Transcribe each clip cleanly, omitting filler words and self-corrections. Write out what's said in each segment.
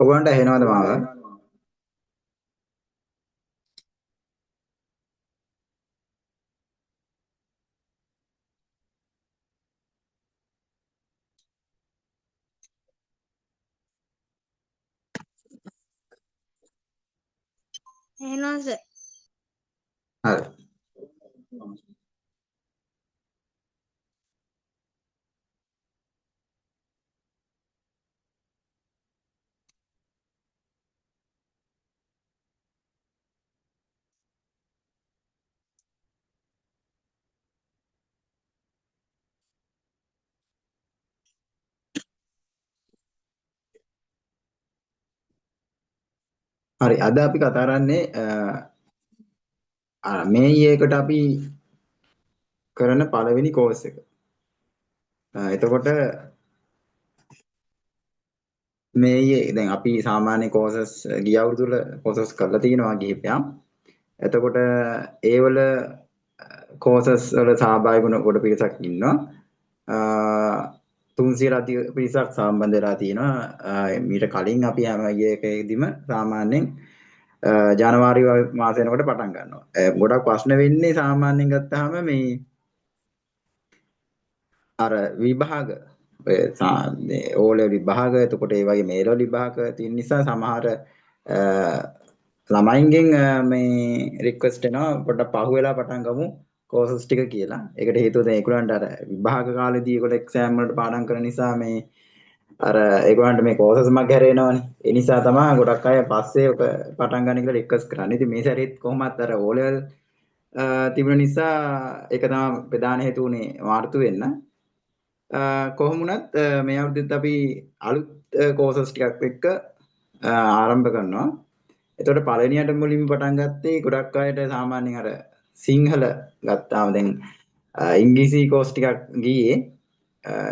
ඔයගොල්ලන්ට ඇහෙනවද මාව? එහෙනම් සර් හරි. හරි. අද අපි කතා කරන්නේ මේ ඊයේකට අපි කරන පළවෙනි කෝස් එක. එතකොට මේ ඊයේ දැන් අපි සාමාන්‍ය කෝසස් ගිය අවුරුදු වල කෝසස් කරලා තිනවා කිහිපයක්. එතකොට ඒවල කෝසස් වල සහභාගී වුණ කොට පිරිසක් ඉන්නවා. 300 අධික පිරිසක් සම්බන්ධ වෙලා තිනවා. මීට කලින් අපි හැම ඊයේකෙදිම සාමාන්‍යයෙන් ජනවාරි මාසෙ වෙනකොට පටන් ගන්නවා. ගොඩක් ප්‍රශ්න වෙන්නේ සාමාන්‍යයෙන් ගත්තාම මේ අර විභාග ඕලෙවල් විභාග එතකොට ඒ වගේ මේලවල විභාග තියෙන නිසා සමහර ළමයින්ගෙන් මේ රික්වෙස්ට් එනවා පොඩ්ඩක් පහුවෙලා පටන් ගමු කෝසස් ටික කියලා. ඒකට හේතුව දැන් ඒගොල්ලන්ට අර විභාග කාලේදී ඒගොල්ලෝ එක්සෑම් වලට පාඩම් කරන නිසා මේ අර ඒගොල්ලන්ට මේ කෝසස් මග හැරෙනවනේ. ඒ නිසා තමයි ගොඩක් අය පස්සේ ඔක පටන් ගන්න කියලා රික්වෙස්ට් කරන්නේ. ඉතින් මේ සැරේත් කොහොමත් අර ඕලෙවල් තිබුණ නිසා ඒක තමයි ප්‍රධාන හේතුව උනේ මාර්තු වෙන්න. කොහොම වුණත් මේ අවුරුද්දත් අපි අලුත් කෝසස් ටිකක් එක්ක ආරම්භ කරනවා. එතකොට පළවෙනියට මුලින්ම පටන් ගත්තේ ගොඩක් අයට සාමාන්‍යයෙන් අර සිංහල ගත්තාම දැන් ඉංග්‍රීසි කෝස් ටිකක් ගියේ.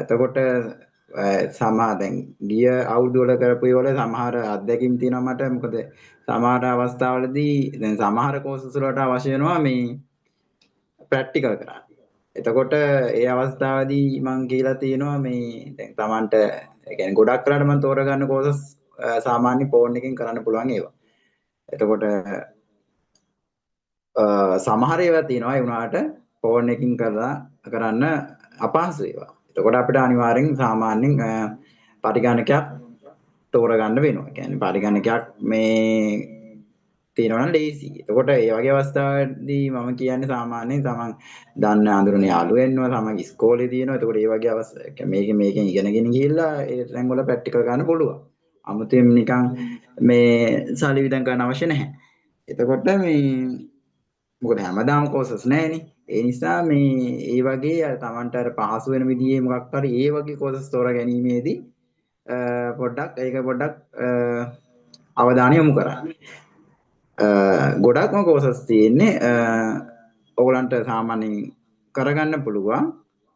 එතකොට සමහර දැන් ගිය අවුරුදු වල කරපු ඒවල සමහර අත්දැකීම් තියෙනවා මට. මොකද සමහර අවස්ථාවලදී දැන් සමහර කෝසස් වලට අවශ්‍ය වෙනවා මේ ප්‍රැක්ටිකල් කරන්න. එතකොට ඒ අවස්ථාවේදී මම කියලා තියෙනවා මේ දැන් Tamanට ඒ කියන්නේ ගොඩක් කරාට මම තෝරගන්න කෝසස් සාමාන්‍ය ෆෝන් එකකින් කරන්න පුළුවන් ඒවා. එතකොට සමහර ඒවා තියෙනවා ඒ වුණාට ෆෝන් එකකින් කරන්න අපහසු ඒවා. එතකොට අපිට අනිවාර්යෙන් සාමාන්‍යයෙන් පරිගණකයක් තෝරගන්න වෙනවා. ඒ කියන්නේ පරිගණකයක් මේ තියෙනවා නම් ලේසි. එතකොට ඒ වගේ අවස්ථාවලදී මම කියන්නේ සාමාන්‍යයෙන් තමන් දන්න අඳුරන යාළුවෝ වෙන්නවා, තමන් ඉස්කෝලේ තියෙනවා. එතකොට ඒ වගේ මේකෙන් ඉගෙනගෙන ගිහිල්ලා ඒ තැන් වල ප්‍රැක්ටිකල් ගන්න පුළුවන්. 아무තෙන් නිකන් මේ සල්ලි විදන් ගන්න අවශ්‍ය නැහැ. එතකොට මේ මොකද හැමදාම කෝසස් නැහැනේ. ඒ නිසා මේ ඒ වගේ අර තමන්ට අර පහසු වෙන විදිහේ මොකක් හරි ඒ වගේ කෝසස් තෝරා ගැනීමේදී පොඩ්ඩක් අවධානය යොමු කරන්න. ගොඩක්ම කෝසස් තියෙන්නේ ඔයගලන්ට සාමාන්‍යයෙන් කරගන්න පුළුවන්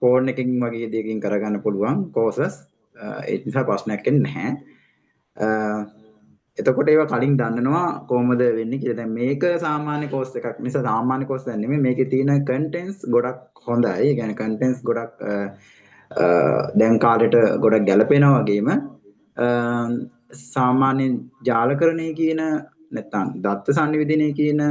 ෆෝන් එකකින් වගේ දෙයකින් කරගන්න පුළුවන් කෝසස් ඒ නිසා ප්‍රශ්නයක් නැහැ. එතකොට ඒවා කලින් දන්නනවා කොහොමද වෙන්නේ කියලා. දැන් මේක සාමාන්‍ය කෝස් එකක් නිසා සාමාන්‍ය කෝස් එකක් නෙමෙයි. මේකේ තියෙන කන්ටෙන්ට්ස් ගොඩක් හොඳයි. ඒ කියන්නේ කන්ටෙන්ට්ස් ගොඩක් දැන් කාලෙට ගොඩක් ගැලපෙනවා වගේම සාමාන්‍ය ජාලකරණය කියන නැත්නම් දත්ත සංනිවේදනය කියන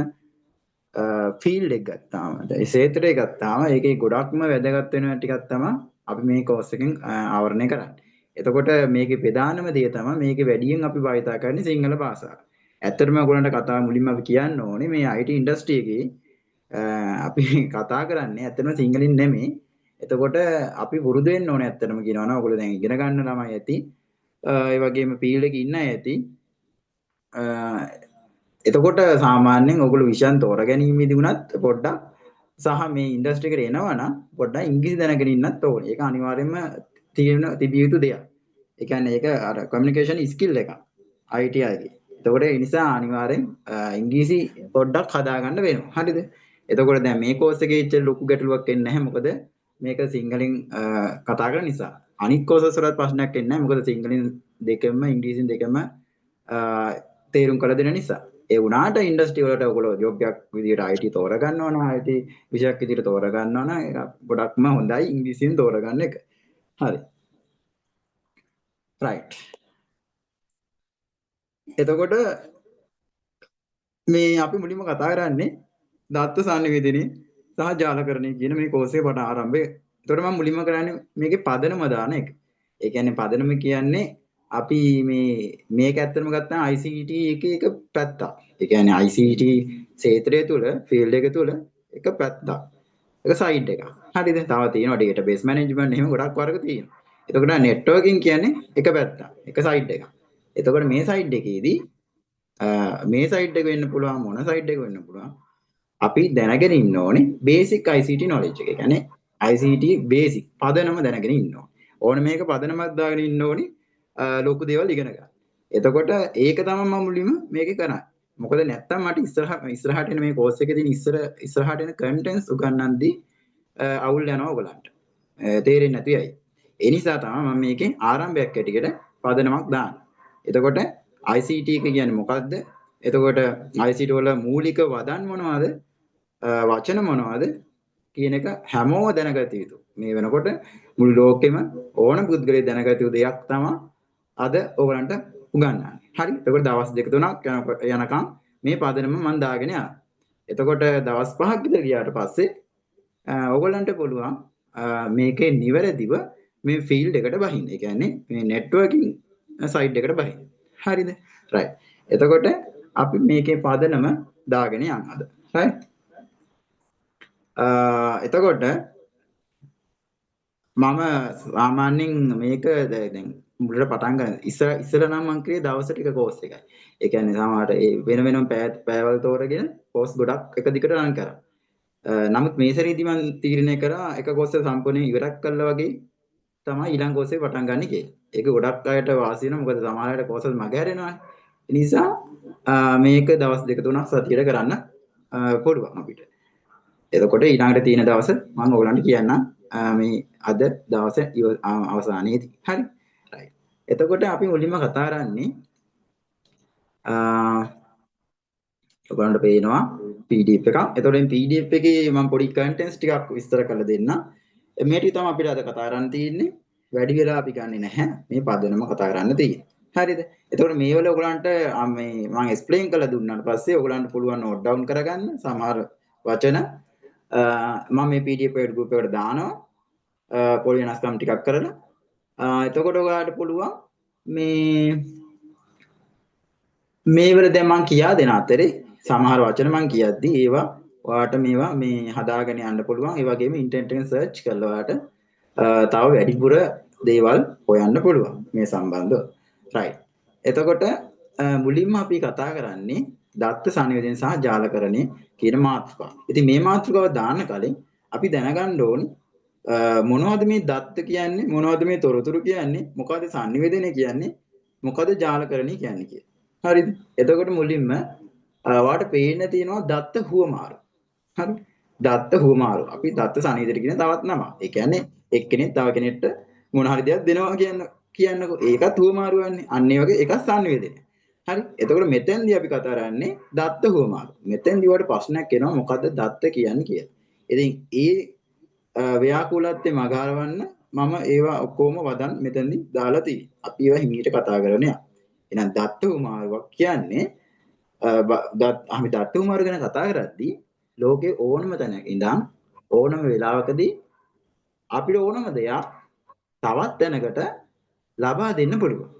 ෆීල්ඩ් එක ගත්තාම ඒ ක්ෂේත්‍රය ගත්තාම ඒකේ ගොඩක්ම වැදගත් වෙන ටිකක් තමයි අපි මේ කෝස් එකෙන් ආවරණය කරන්නේ. එතකොට මේකේ ප්‍රධානම දේ තමයි මේකේ වැඩියෙන් අපි භාවිතා කරන්නේ සිංහල භාෂාව. ඇත්තටම ඔයගොල්ලන්ට කතාව මුලින්ම අපි කියන්න ඕනේ මේ IT ඉන්ඩස්ට්‍රි එකේ අපි කතා කරන්නේ ඇත්තටම සිංහලින් නෙමෙයි. එතකොට අපි පුරුදු වෙන්න ඕනේ ඇත්තටම කියනවා නම් ඔයගොල්ලෝ දැන් ඉගෙන ගන්න ළමයි ඇති. ඒ වගේම ෆීල්ඩ් එකේ ඉන්න අය ඇති. එතකොට සාමාන්‍යයෙන් ඔයගොල්ලෝ විෂයන් තෝරගැනීමේදී වුණත් පොඩ්ඩක් සහ මේ ඉන්ඩස්ට්‍රි එකට එනවා නම් පොඩ්ඩක් ඉංග්‍රීසි දැනගෙන ඉන්නත් ඕනේ. ඒක අනිවාර්යයෙන්ම තිබිය යුතු දෙයක්. ඒ කියන්නේ ඒක අර කමියුනිකේෂන් ස්කිල් එකක්. ITI එකේ. එතකොට ඒ නිසා අනිවාර්යෙන් ඉංග්‍රීසි පොඩ්ඩක් හදාගන්න වෙනවා. හරිද? එතකොට දැන් මේ කෝස් එකේ ඉච්ච ලොකු ගැටලුවක් එන්නේ නැහැ. මොකද මේක සිංහලෙන් කතා කරන නිසා. අනිත් කෝසස් වලත් ප්‍රශ්නයක් එන්නේ නැහැ. මොකද සිංහලෙන් දෙකම ඉංග්‍රීසියෙන් දෙකම තේරුම් කළ දෙන නිසා. ඒ වුණාට ඉන්ඩස්ට්‍රි වලට ඔයගොල්ලෝ ජොබ් එකක් විදියට IT තෝරා ගන්නවා නම් IT විෂයක් විදියට තෝරා ගන්නවා නම් ඒක ගොඩක්ම හොඳයි ඉංග්‍රීසියෙන් තෝරගන්න එක. හරි. right. එතකොට මේ අපි මුලින්ම කතා කරන්නේ දත්ත සංනිවේදනයේ සහ ජාලකරණය කියන මේ කෝස් එකේ පට ආරම්භය. එතකොට මම මුලින්ම කරන්නේ මේකේ පදනම දාන එක. ඒ කියන්නේ පදනම කියන්නේ අපි මේක ඇත්තටම ගත්තාම ICT එකේ එක පැත්තක්. ඒ කියන්නේ ICT ක්ෂේත්‍රය තුළ ෆීල්ඩ් එක තුළ එක පැත්තක්. එක සයිඩ් එකක්. හරිද? තව තියෙනවා database management එහෙම ගොඩක් වර්ග තියෙනවා. එතකොට networking කියන්නේ එක පැත්තක්. එක සයිඩ් එකක්. එතකොට මේ සයිඩ් එකේදී මේ සයිඩ් එක වෙන්න පුළුවන් මොන සයිඩ් එක වෙන්න පුළුවන් අපි දැනගෙන ඉන්න ඕනේ බේසික් ICT knowledge එක. ඒ කියන්නේ ICT බේසික් පදනම දැනගෙන ඉන්න ඕනේ. ඕන මේක පදනමක් දාගෙන ඉන්න ඕනේ ලොකු දේවල් ඉගෙන ගන්න. එතකොට ඒක තමයි මම මුලින්ම මේකේ කරන්නේ. මොකද නැත්තම් මට ඉස්සරහට එන මේ කෝස් එකේ තියෙන ඉස්සරහට එන කන්ටෙන්ට්ස් උගන්වන්නදී අවුල් යනවා ඔයගලන්ට. තේරෙන්නේ නැති අය. ඒ නිසා තමයි මම මේකේ ආරම්භයක් ඇටියට පදනමක් දාන්නේ. එතකොට ICT එක කියන්නේ මොකද්ද? එතකොට ICT වල මූලික වදන් මොනවද? වචන මොනවද කියන එක හැමෝම දැනගත යුතු. මේ වෙනකොට මුළු ලෝකෙම ඕන පුද්ගලයෙක් දැනගත යුතු දෙයක් තමයි අද ඔයගලන්ට උගන්වන්නේ. හරි. එතකොට දවස් දෙක තුනක් යනකම් මේ පදනම මම දාගෙන යනවා. එතකොට දවස් 5ක් විතර ගියාට පස්සේ ඔයගලන්ට පුළුවන් මේකේ නිවැරදිව මේ ෆීල්ඩ් එකට බහින්න. ඒ කියන්නේ මේ නෙට්වර්කින් සයිඩ් එකට බහින්න. හරිද? රයිට්. එතකොට අපි මේකේ පදනම දාගෙන යන්න අද. රයිට්. එතකොට මම සාමාන්‍යයෙන් මේක දැන් මුලට පටන් ගන්න ඉස්සර නම් මම කියේ දවස් ටික කෝස් එකයි. ඒ කියන්නේ සමහරට වෙන වෙනම පැයවල තෝරගෙන කෝස් ගොඩක් එක දිගට රන් කරා. නමුත් මේ සැරේදී මම තීරණය කරා එක කෝස් එක සම්පූර්ණයෙන් ඉවරක් කළා වගේ තමයි ඊළඟ කෝස් එක පටන් ගන්න කියලා. ඒක ගොඩක් අයට වාසි වෙනවා. මොකද සමහර අයට කෝස් එක මගහැරෙනවා. ඒ නිසා මේක දවස් දෙක තුනක් සතියට කරන්න පුළුවන් අපිට. එතකොට ඊළඟට තියෙන දවස මම ඔයගලන්ට කියන්නම් මේ අද දවසේ අවසානයේදී. හරි. රයිට්. එතකොට අපි මුලින්ම කතා කරන්නේ ඔයගලන්ට පේනවා PDF එකක්. එතකොට මේ PDF එකේ මම පොඩි කන්ටෙන්ට්ස් ටිකක් විස්තර කරලා දෙන්නම්. මේ ටික තමයි අපිට අද කතා කරන්න තියෙන්නේ. වැඩි වෙලා අපි ගන්නෙ නැහැ. මේ පදනම කතා කරන්න තියෙන්නේ. හරිද? එතකොට මේවල ඔයගලන්ට මේ මම එක්ස්ප්ලেইন කරලා දුන්නාට පස්සේ ඔයගලන්ට පුළුවන් නෝට් ඩවුන් කරගන්න සමහර වචන මම මේ PDF එකට group එකට දානවා. පොඩි වෙනස්කම් ටිකක් කරලා. එතකොට ඔයාලට පුළුවන් මේවල දැන් මම කියා දෙන අතරේ සමහර වචන මම කියද්දි ඒවා ඔයාලට මේවා මේ හදාගෙන යන්න පුළුවන්. ඒ වගේම ඉන්ටර්නෙට් එකෙන් සර්ච් කරලා ඔයාලට තව වැඩිපුර දේවල් හොයන්න පුළුවන් මේ සම්බන්ධව. රයිට්. එතකොට මුලින්ම අපි කතා කරන්නේ දත්ත සංවේදනය සහ ජාලකරණය කියන මාතෘකාව. ඉතින් මේ මාතෘකාව දාන්න කලින් අපි දැනගන්න ඕනේ මොනවද මේ දත්ත කියන්නේ, මොනවද මේ තොරතුරු කියන්නේ, මොකද්ද සංවේදනය කියන්නේ, මොකද්ද ජාලකරණය කියන්නේ කියලා. හරිද? එතකොට මුලින්ම වාට පේන්න තියෙනවා දත්ත හුවමාරු. හරි? දත්ත හුවමාරු. අපි දත්ත සංවේදනය කියන තවත් නමක්. ඒ කියන්නේ එක්කෙනෙක් තව කෙනෙක්ට මොන හරි දෙයක් දෙනවා කියන්නකෝ. ඒකත් හුවමාරු වෙන්නේ. අන්න ඒ වගේ එකක් සංවේදනය. හරි. එතකොට මෙතෙන්දී අපි කතා කරන්නේ දත්ත හුවමාරු. මෙතෙන්දී වට ප්‍රශ්නයක් එනවා මොකද්ද දත්ත කියන්නේ කියලා. ඉතින් ව්‍යාකූලත්වයේ මගහරවන්න මම ඒවා ඔක්කොම වදන් මෙතනදී දාලා තියෙනවා. අපි ඒවා හිමීට කතා කරගෙන යනවා. එහෙනම් දත්ත හුවමාරුවක් කියන්නේ අපි දත්ත හුවමාරු ගැන කතා කරද්දී ලෝකේ ඕනම තැනක ඉඳන් ඕනම වෙලාවකදී අපිට ඕනම දෙයක් තවත් තැනකට ලබා දෙන්න පුළුවන්.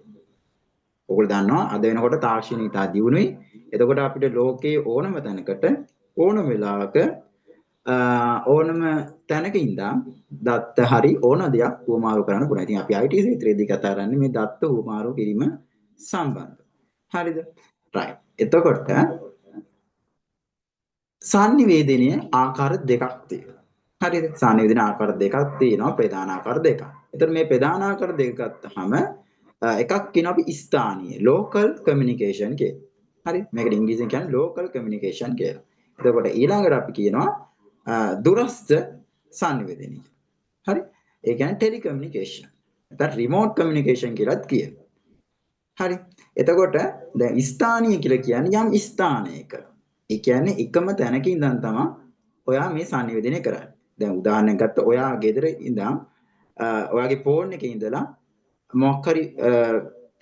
ඔයගොල්ලෝ දන්නවා අද වෙනකොට තාක්ෂණය ඉතා දියුණුයි. එතකොට අපිට ලෝකේ ඕනම තැනකට ඕනම වෙලාවක ඕනම තැනක ඉඳන් දත්ත හරි ඕන දෙයක් හුවමාරු කරන්න පුළුවන්. ඉතින් අපි IT ක්ෂේත්‍රයේදී කතා කරන්නේ මේ දත්ත හුවමාරු කිරීම සම්බන්ධව. හරිද? right. එතකොට සංනිවේදනයේ ආකාර දෙකක් තියෙනවා. හරිද? සංනිවේදන ආකාර දෙකක් තියෙනවා. ප්‍රධාන ආකාර දෙකක්. එතකොට මේ ප්‍රධාන ආකාර දෙක ගත්තාම එකක් කියනවා අපි ස්ථානීය local communication කියලා. හරි? මේකට ඉංග්‍රීසියෙන් කියන්නේ local communication කියලා. එතකොට ඊළඟට අපි කියනවා දුරස්ත සංනිවේදනය. හරි? ඒ කියන්නේ ටෙලිකමියුනිකේෂන්. නැත්නම් රිමෝට් කමියුනිකේෂන් කියලාත් කියනවා. හරි? එතකොට දැන් ස්ථානීය කියලා කියන්නේ යම් ස්ථානයක. ඒ කියන්නේ එකම තැනක ඉඳන් තමයි ඔයා මේ සංනිවේදනය කරන්නේ. දැන් උදාහරණයක් ගත්ත ඔයා ගෙදර ඉඳන් ඔයාගේ ෆෝන් එකේ ඉඳලා මොකක් හරි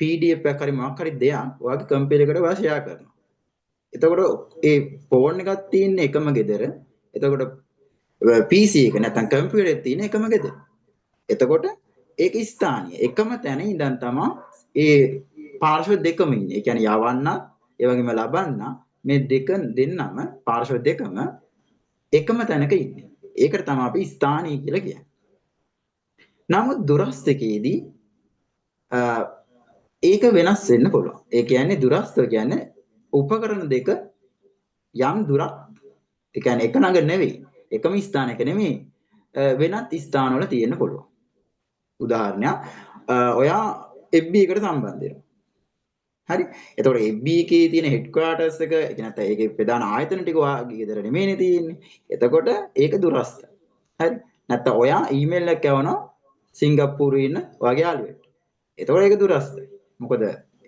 PDF එකක් හරි මොකක් හරි දෙයක් ඔයාගේ කම්පියුටර් එකට ඔයා ෂෙයා කරනවා. එතකොට ඒ ෆෝන් එකක් තියෙන එකම ගෙදර. එතකොට PC එක නැත්නම් කම්පියුටර් එකේ තියෙන එකම ගෙදර. එතකොට ඒක ස්ථානීය. එකම තැන ඉඳන් තමයි ඒ පාර්ශ්ව දෙකම ඉන්නේ. ඒ කියන්නේ යවන්න, ඒ වගේම ලබන්න මේ දෙක දෙන්නම පාර්ශ්ව දෙකම එකම තැනක ඉන්නේ. ඒකට තමයි අපි ස්ථානීය කියලා කියන්නේ. නමුත් දුරස්ථකයේදී ඒක වෙනස් වෙන්න පුළුවන්. ඒ කියන්නේ දුරස්ථ කියන්නේ උපකරණ දෙක යම් දුරක් ඒ කියන්නේ එක ළඟ නෙවෙයි. එකම ස්ථානයක නෙමෙයි වෙනත් ස්ථානවල තියෙන්න පුළුවන්. උදාහරණයක් ඔයා FB එකට සම්බන්ධ වෙනවා. හරි. එතකොට FB එකේ තියෙන හෙඩ් ක්වාටර්ස් එක නැත්නම් ඒකේ ප්‍රධාන ආයතන ටික ඔයාගේ ගෙදර නෙමෙයිනේ තියෙන්නේ. එතකොට ඒක දුරස්ථ. හරි. නැත්නම් ඔයා ඊමේල් එකක් යවනවා සිංගප්පූරුවේ ඉන්න ඔයාගේ යාළුවෙක්ට. එතකොට ඒක දුරස්ථ. මොකද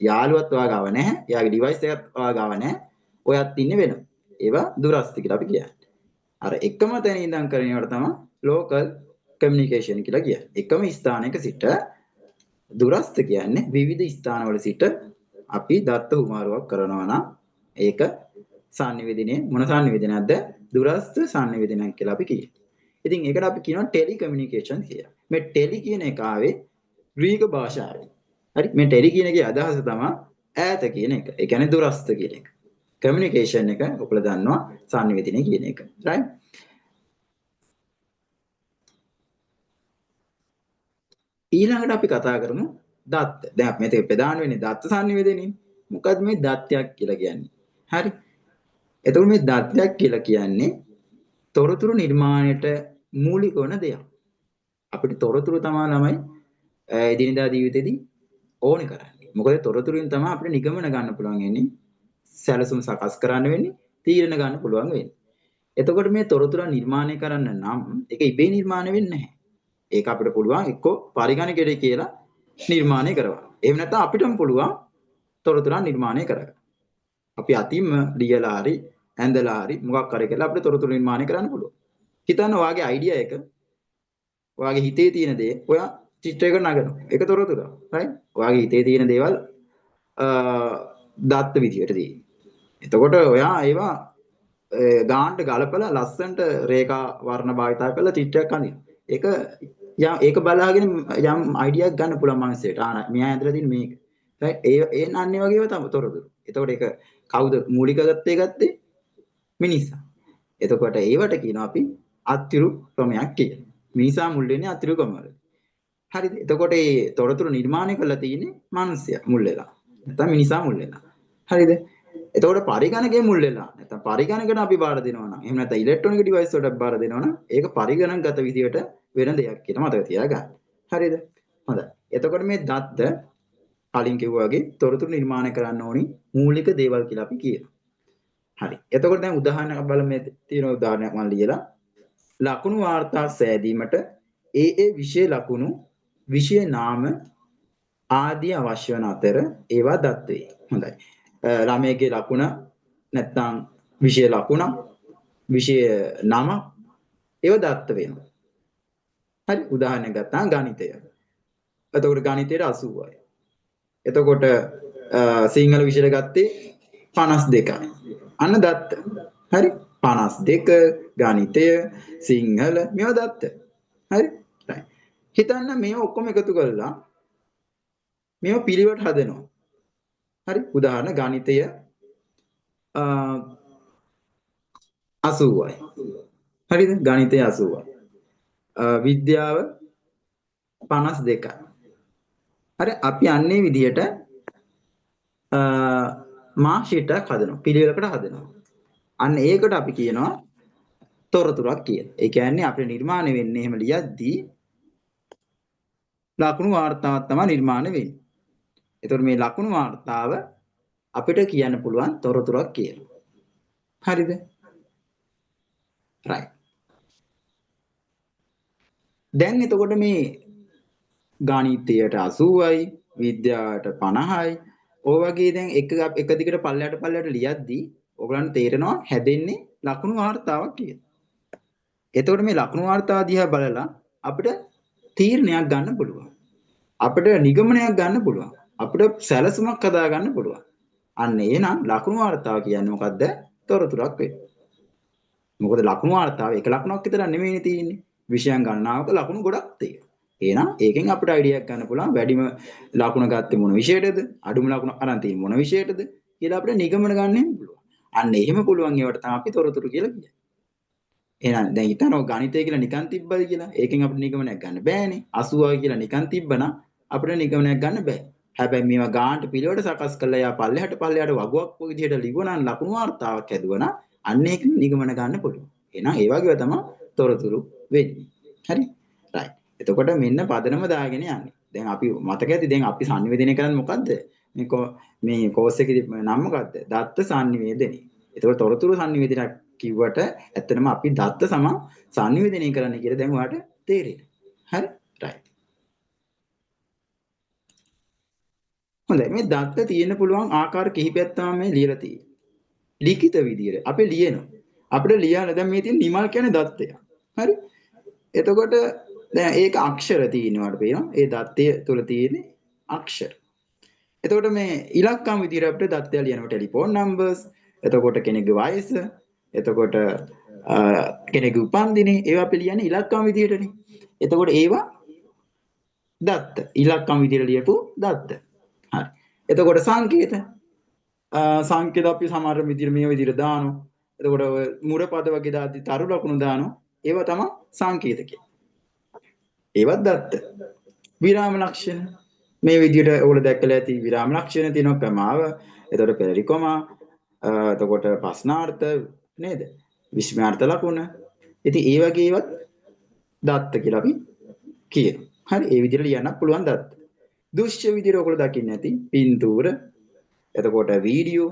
යාළුවත් ඔයා ගාව නැහැ. එයාගේ ඩිවයිස් එකත් ඔයා ගාව නැහැ. ඔයත් ඉන්නේ වෙන. ඒවා දුරස්ථ කියලා අපි කියන්නේ. අර එකම තැන ඉඳන් කරන ඒවාට තමයි ලෝකල් කමියුනිකේෂන් කියලා කියන්නේ. එකම ස්ථානයක සිට දුරස්ථ කියන්නේ විවිධ ස්ථානවල සිට අපි දත්ත හුමාරුවක් කරනවා නම් ඒක sannivedanaye මොන sannivedanayක්ද? දුරස්ථ sannivedanayak කියලා අපි කියනවා. ඉතින් ඒකට අපි කියනවා ටෙලි කමියුනිකේෂන් කියලා. මේ ටෙලි කියන එක ආවේ ග්‍රීක භාෂාවෙන්. හරි මේ ටෙලි කියන එකේ අදහස තමයි ඈත කියන එක. ඒ කියන්නේ දුරස්ථ කියන එක. කමියුනිකේෂන් එක ඔයගොල්ලෝ දන්නවා sannivedanaye කියන එක. right? ඊළඟට අපි කතා කරමු දත්ත. දැන් අපි මේක ප්‍රධාන වෙන්නේ දත්ත sannivedanaye. මොකද්ද මේ දත්තයක් කියලා කියන්නේ? හරි. එතකොට මේ දත්තයක් කියලා කියන්නේ තොරතුරු නිර්මාණයට මූලික වන දෙයක්. අපිට තොරතුරු තමයි ළමයි එදිනදා ජීවිතේදී ඕනේ කරන්නේ. මොකද තොරතුරුෙන් තමයි අපිට නිගමන ගන්න පුළුවන් වෙන්නේ. සැලසුම් සකස් කරන්න වෙන්නේ, තීරණ ගන්න පුළුවන් වෙන්නේ. එතකොට මේ තොරතුරු නිර්මාණය කරන්න නම් ඒක ඉබේ නිර්මාණය වෙන්නේ නැහැ. ඒක අපිට පුළුවන් එක්ක පරිගණකයට කියලා නිර්මාණය කරවන්න. එහෙම නැත්නම් අපිටම පුළුවන් තොරතුරු නිර්මාණය කරගන්න. අපි අතින්ම ලියලා හරි ඇඳලා හරි මොකක් හරි කියලා අපිට තොරතුරු නිර්මාණය කරන්න පුළුවන්. හිතන්න ඔයාගේ අයිඩියා එක ඔයාගේ හිතේ තියෙන දේ ඔයා චිත්‍රයකට නගනවා. ඒක තොරතුරු. right? ඔයාගේ හිතේ තියෙන දේවල් දත්ත විදියට තියෙන්නේ. එතකොට ඔයා ඒවා ගානට ගලපලා ලස්සන්ට රේඛා වර්ණ භාවිතා කරලා චිත්‍රයක් අඳිනවා. ඒක බලාගෙන යම් අයිඩියාවක් ගන්න පුළුවන් මනසට. මෙයා ඇඳලා තියෙන මේක. right? ඒ අන්නේ වගේම තමයි තොරතුරු. එතකොට ඒක කවුද මූලික ගත්තේ? මිනිසා. එතකොට ඒවට කියනවා අපි අත්තිරු ක්‍රමයක් කියලා. මිනිසා මුල් වෙන්නේ අත්තිරු ක්‍රමවල. හරිද? එතකොට මේ තොරතුරු නිර්මාණය කරලා තියෙන්නේ මිනිසයා මුල් වෙලා. නැත්නම් මිනිසා මුල් වෙලා. හරිද? එතකොට පරිගණකයේ මුල් වෙලා. නැත්නම් පරිගණකයට අපි බාර දෙනවා නම් එහෙම නැත්නම් ඉලෙක්ට්‍රොනික ඩිවයිස් වලට බාර දෙනවා නම් ඒක පරිගණකගත විදියට වෙන දෙයක් කියලා මතක තියාගන්න. හරිද? හොඳයි. එතකොට මේ දත්ත කලින් කිව්වා වගේ තොරතුරු නිර්මාණය කරන්න ඕනි මූලික දේවල් කියලා අපි කියනවා. හරි. එතකොට දැන් උදාහරණයක් බලමු මේ තියෙන උදාහරණයක් මම ලියලා ලකුණු වාර්තා සෑදීමට ඒ විෂය ලකුණු විෂය නාම ආදී අවශ්‍ය වන අතර ඒවා දත් වේ. හොඳයි. ළමයේ ලකුණ නැත්නම් විෂය ලකුණ විෂය නම ඒවා දත්ත වෙනවා. හරි. උදාහරණයක් ගත්තාම ගණිතය. එතකොට ගණිතයට 80යි. එතකොට සිංහල විෂය ගත්තේ 52යි. අන්න දත්ත. හරි. 52 ගණිතය සිංහල මේවා දත්ත. හරි. right. හිතන්න මේව ඔක්කොම එකතු කරලා මේව පිළිවෙලට හදනවා. හරි. උදාහරණ ගණිතය 80යි. හරිද? ගණිතය 80යි. විද්‍යාව 52යි. හරි. අපි අන්නේ විදිහට මාර්ක්ෂීටයක් හදනවා. පිළිවෙලකට හදනවා. අන්න ඒකට අපි කියනවා තොරතුරක් කියලා. ඒ කියන්නේ අපේ නිර්මාණය වෙන්නේ එහෙම ලියද්දී ලකුණු වාර්තාවක් තමයි නිර්මාණය වෙන්නේ. ඒතකොට මේ ලකුණු වාර්තාව අපිට කියන්න පුළුවන් තොරතුරක් කියලා. හරිද? right. දැන් එතකොට මේ ගණිතයට 80යි විද්‍යාවට 50යි ඔය වගේ දැන් එක දිගට පල්ලයට ලියද්දී ඔයගලන්ට තේරෙනවා හැදෙන්නේ ලකුණු වාර්තාවක් කියලා. එතකොට මේ ලකුණු වාර්තාව දිහා බලලා අපිට තීරණයක් ගන්න පුළුවන්. අපිට නිගමනයක් ගන්න පුළුවන්. අපිට සැලසුමක් හදා ගන්න පුළුවන්. අන්න එහෙනම් ලකුණු වාර්තාව කියන්නේ මොකද්ද? තොරතුරක් වෙන්නේ. මොකද ලකුණු වාර්තාව එක ලකුණක් විතර නෙමෙයිනේ තියෙන්නේ. විෂයන් ගණනාවක ලකුණු ගොඩක් තියෙනවා. එහෙනම් ඒකෙන් අපිට අයිඩියා එකක් ගන්න පුළුවන් වැඩිම ලකුණ ගත්තේ මොන විෂයටද? අඩුම ලකුණ අරන් තියෙන්නේ මොන විෂයටද කියලා අපිට නිගමන ගන්න පුළුවන්. අන්න එහෙම පුළුවන් ඒවට තමයි අපි තොරතුරු කියලා කියන්නේ. එහෙනම් දැන් හිතනවා ගණිතය කියලා නිකන් තිබ්බද කියලා. ඒකෙන් අපිට නිගමනයක් ගන්න බෑනේ. 80 කියලා නිකන් තිබ්බනම් අපිට නිගමනයක් ගන්න බෑ. හැබැයි මේවා ගානට පිළිවෙලට සකස් කරලා යා පල්ලෙහාට වගුවක් විදිහට ලිවුණා නම් ලකුණු වාර්තාවක් හැදුවනම් අන්න ඒක නිගමන ගන්න පුළුවන්. එහෙනම් ඒ වගේව තමයි තොරතුරු වෙන්නේ. හරි? රයිට්. එතකොට මෙන්න පදනම දාගෙන යන්නේ. දැන් අපි මතක ඇති දැන් අපි sannivedana කරන්නේ මොකද්ද? මේ කෝස් එකේ නම මොකද්ද? දත්ත sannivedana. එතකොට තොරතුරු sannivedana කිව්වට ඇත්තටම අපි දත්ත සම sannivedana කරන්න කියලා දැන් ඔයාලට තේරෙනවා. හරි? රයිට්. හොඳයි මේ දත්ත තියෙන්න පුළුවන් ආකාර කිහිපයක් තමයි මේ ලියලා තියෙන්නේ. ලිඛිත විදියට අපි ලියනවා. අපිට ලියන්න දැන් මේ තියෙන නිමල් කියන්නේ දත්තය. හරි? එතකොට දැන් ඒක අක්ෂර තියෙනවාට පේනවා. ඒ දත්තය තුල තියෙන අක්ෂර. එතකොට මේ ඉලක්කම් විදියට අපිට දත්තය ලියනවා ටෙලිෆෝන් නම්බර්ස්. එතකොට කෙනෙකුගේ වයස. එතකොට කෙනෙකුගේ උපන්දිනේ ඒවා අපි ලියන්නේ ඉලක්කම් විදියටනේ. එතකොට ඒවා දත්ත. ඉලක්කම් විදියට ලියපු දත්ත. හරි. එතකොට සංකේත සංකේත අපි සමහර විදිහට මේ විදිහට දානවා. එතකොට මුර පද වගේ දාද්දි තරු ලකුණු දානවා. ඒවා තමයි සංකේත කියන්නේ. ඒවත් දත්ත. විරාම ලක්ෂණ මේ විදිහට ඔයගොල්ලෝ දැක්කලා ඇති විරාම ලක්ෂණ තියෙනවා ක්‍රමාව. එතකොට පෙරිකොමා එතකොට ප්‍රශ්නාර්ථ නේද? විස්මයාර්ථ ලකුණ. ඉතින් ඒ වගේ ඒවත් දත්ත කියලා අපි කියනවා. හරි ඒ විදිහට ලියන්න පුළුවන් දත්ත. දෘශ්‍ය විදිහට ඔයගොල්ලෝ දකින්න ඇති පින්තූර එතකොට වීඩියෝ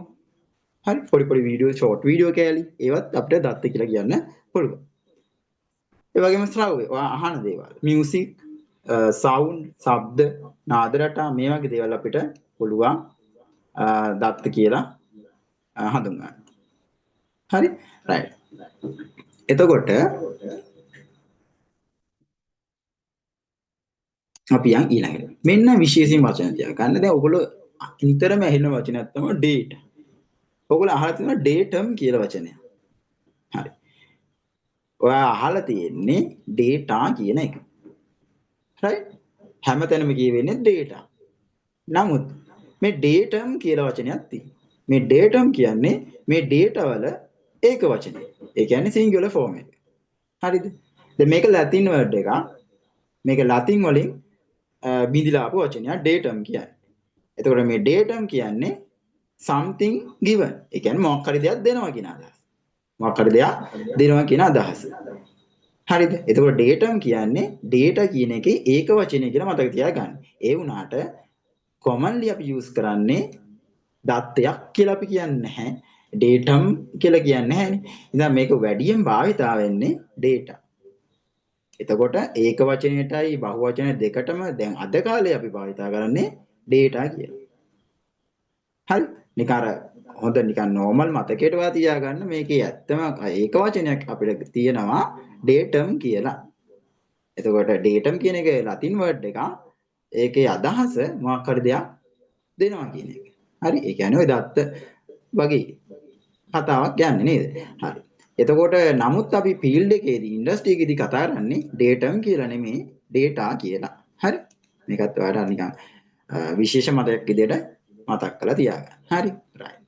හරි පොඩි වීඩියෝ ෂෝට් වීඩියෝ කෑලි ඒවත් අපිට දත්ත කියලා කියන්න පුළුවන්. ඒ වගේම ශ්‍රව්‍ය ඔයා අහන දේවල් මියුසික් සවුන්ඩ් ශබ්ද නාද රටා මේ වගේ දේවල් අපිට පුළුවන් දත්ත කියලා හඳුන්වන්න. හරි රයිට්. එතකොට අපි යන් ඊළඟට මෙන්න විශේෂයෙන් වචන තියාගන්න. දැන් ඔයගොල්ලෝ නිතරම ඇහෙන වචනයක් තමයි data. ඔයගොල්ලෝ අහලා තියෙනවා datum කියලා වචනයක්. හරි. ඔයා අහලා තියෙන්නේ data කියන එක. right? හැමතැනම කියවෙන්නේ data. නමුත් මේ datum කියලා වචනයක් තියෙනවා. මේ datum කියන්නේ මේ data වල ඒක වචනය. ඒ කියන්නේ singular form එක. හරිද? දැන් මේක ලැතින් වර්ඩ් එකක්. මේක ලතින් වලින් බිඳිලා ආපු වචනයක් datum කියන්නේ. එතකොට මේ datum කියන්නේ something given. ඒ කියන්නේ මොකක් හරි දෙයක් දෙනවා කියන අදහස. මොකක් හරි දෙයක් දෙනවා කියන අදහස. හරිද? එතකොට datum කියන්නේ data කියන එකේ ඒක වචනය කියලා මතක තියාගන්න. ඒ වුණාට commonly අපි use කරන්නේ දත්තයක් කියලා අපි කියන්නේ නැහැ. datum කියලා කියන්නේ නැහැනේ. ඉතින් මේක වැඩියෙන් භාවිතා වෙන්නේ data. එතකොට ඒක වචනයටයි බහු වචන දෙකටම දැන් අද කාලේ අපි භාවිතා කරන්නේ data කියලා. හරි? නිකන් අර හොඳ නිකන් normal මතකයට වා තියාගන්න මේකේ ඇත්තම ඒක වචනයක් අපිට තියෙනවා datum කියලා. එතකොට datum කියන එක ලතින් වර්ඩ් එකක්. ඒකේ අදහස මොකක් හරි දෙයක් දෙනවා කියන එක. හරි? ඒ කියන්නේ ඔය දත්ත වගේ කතාවක් යන්නේ නේද? හරි. එතකොට නමුත් අපි ෆීල්ඩ් එකේදී ඉන්ඩස්ට්‍රි එකේදී කතා කරන්නේ datum කියලා නෙමෙයි data කියලා. හරි? මේකත් ඔයාලට නිකන් විශේෂ මතයක් විදිහට මතක් කරලා තියාගන්න. හරි? right.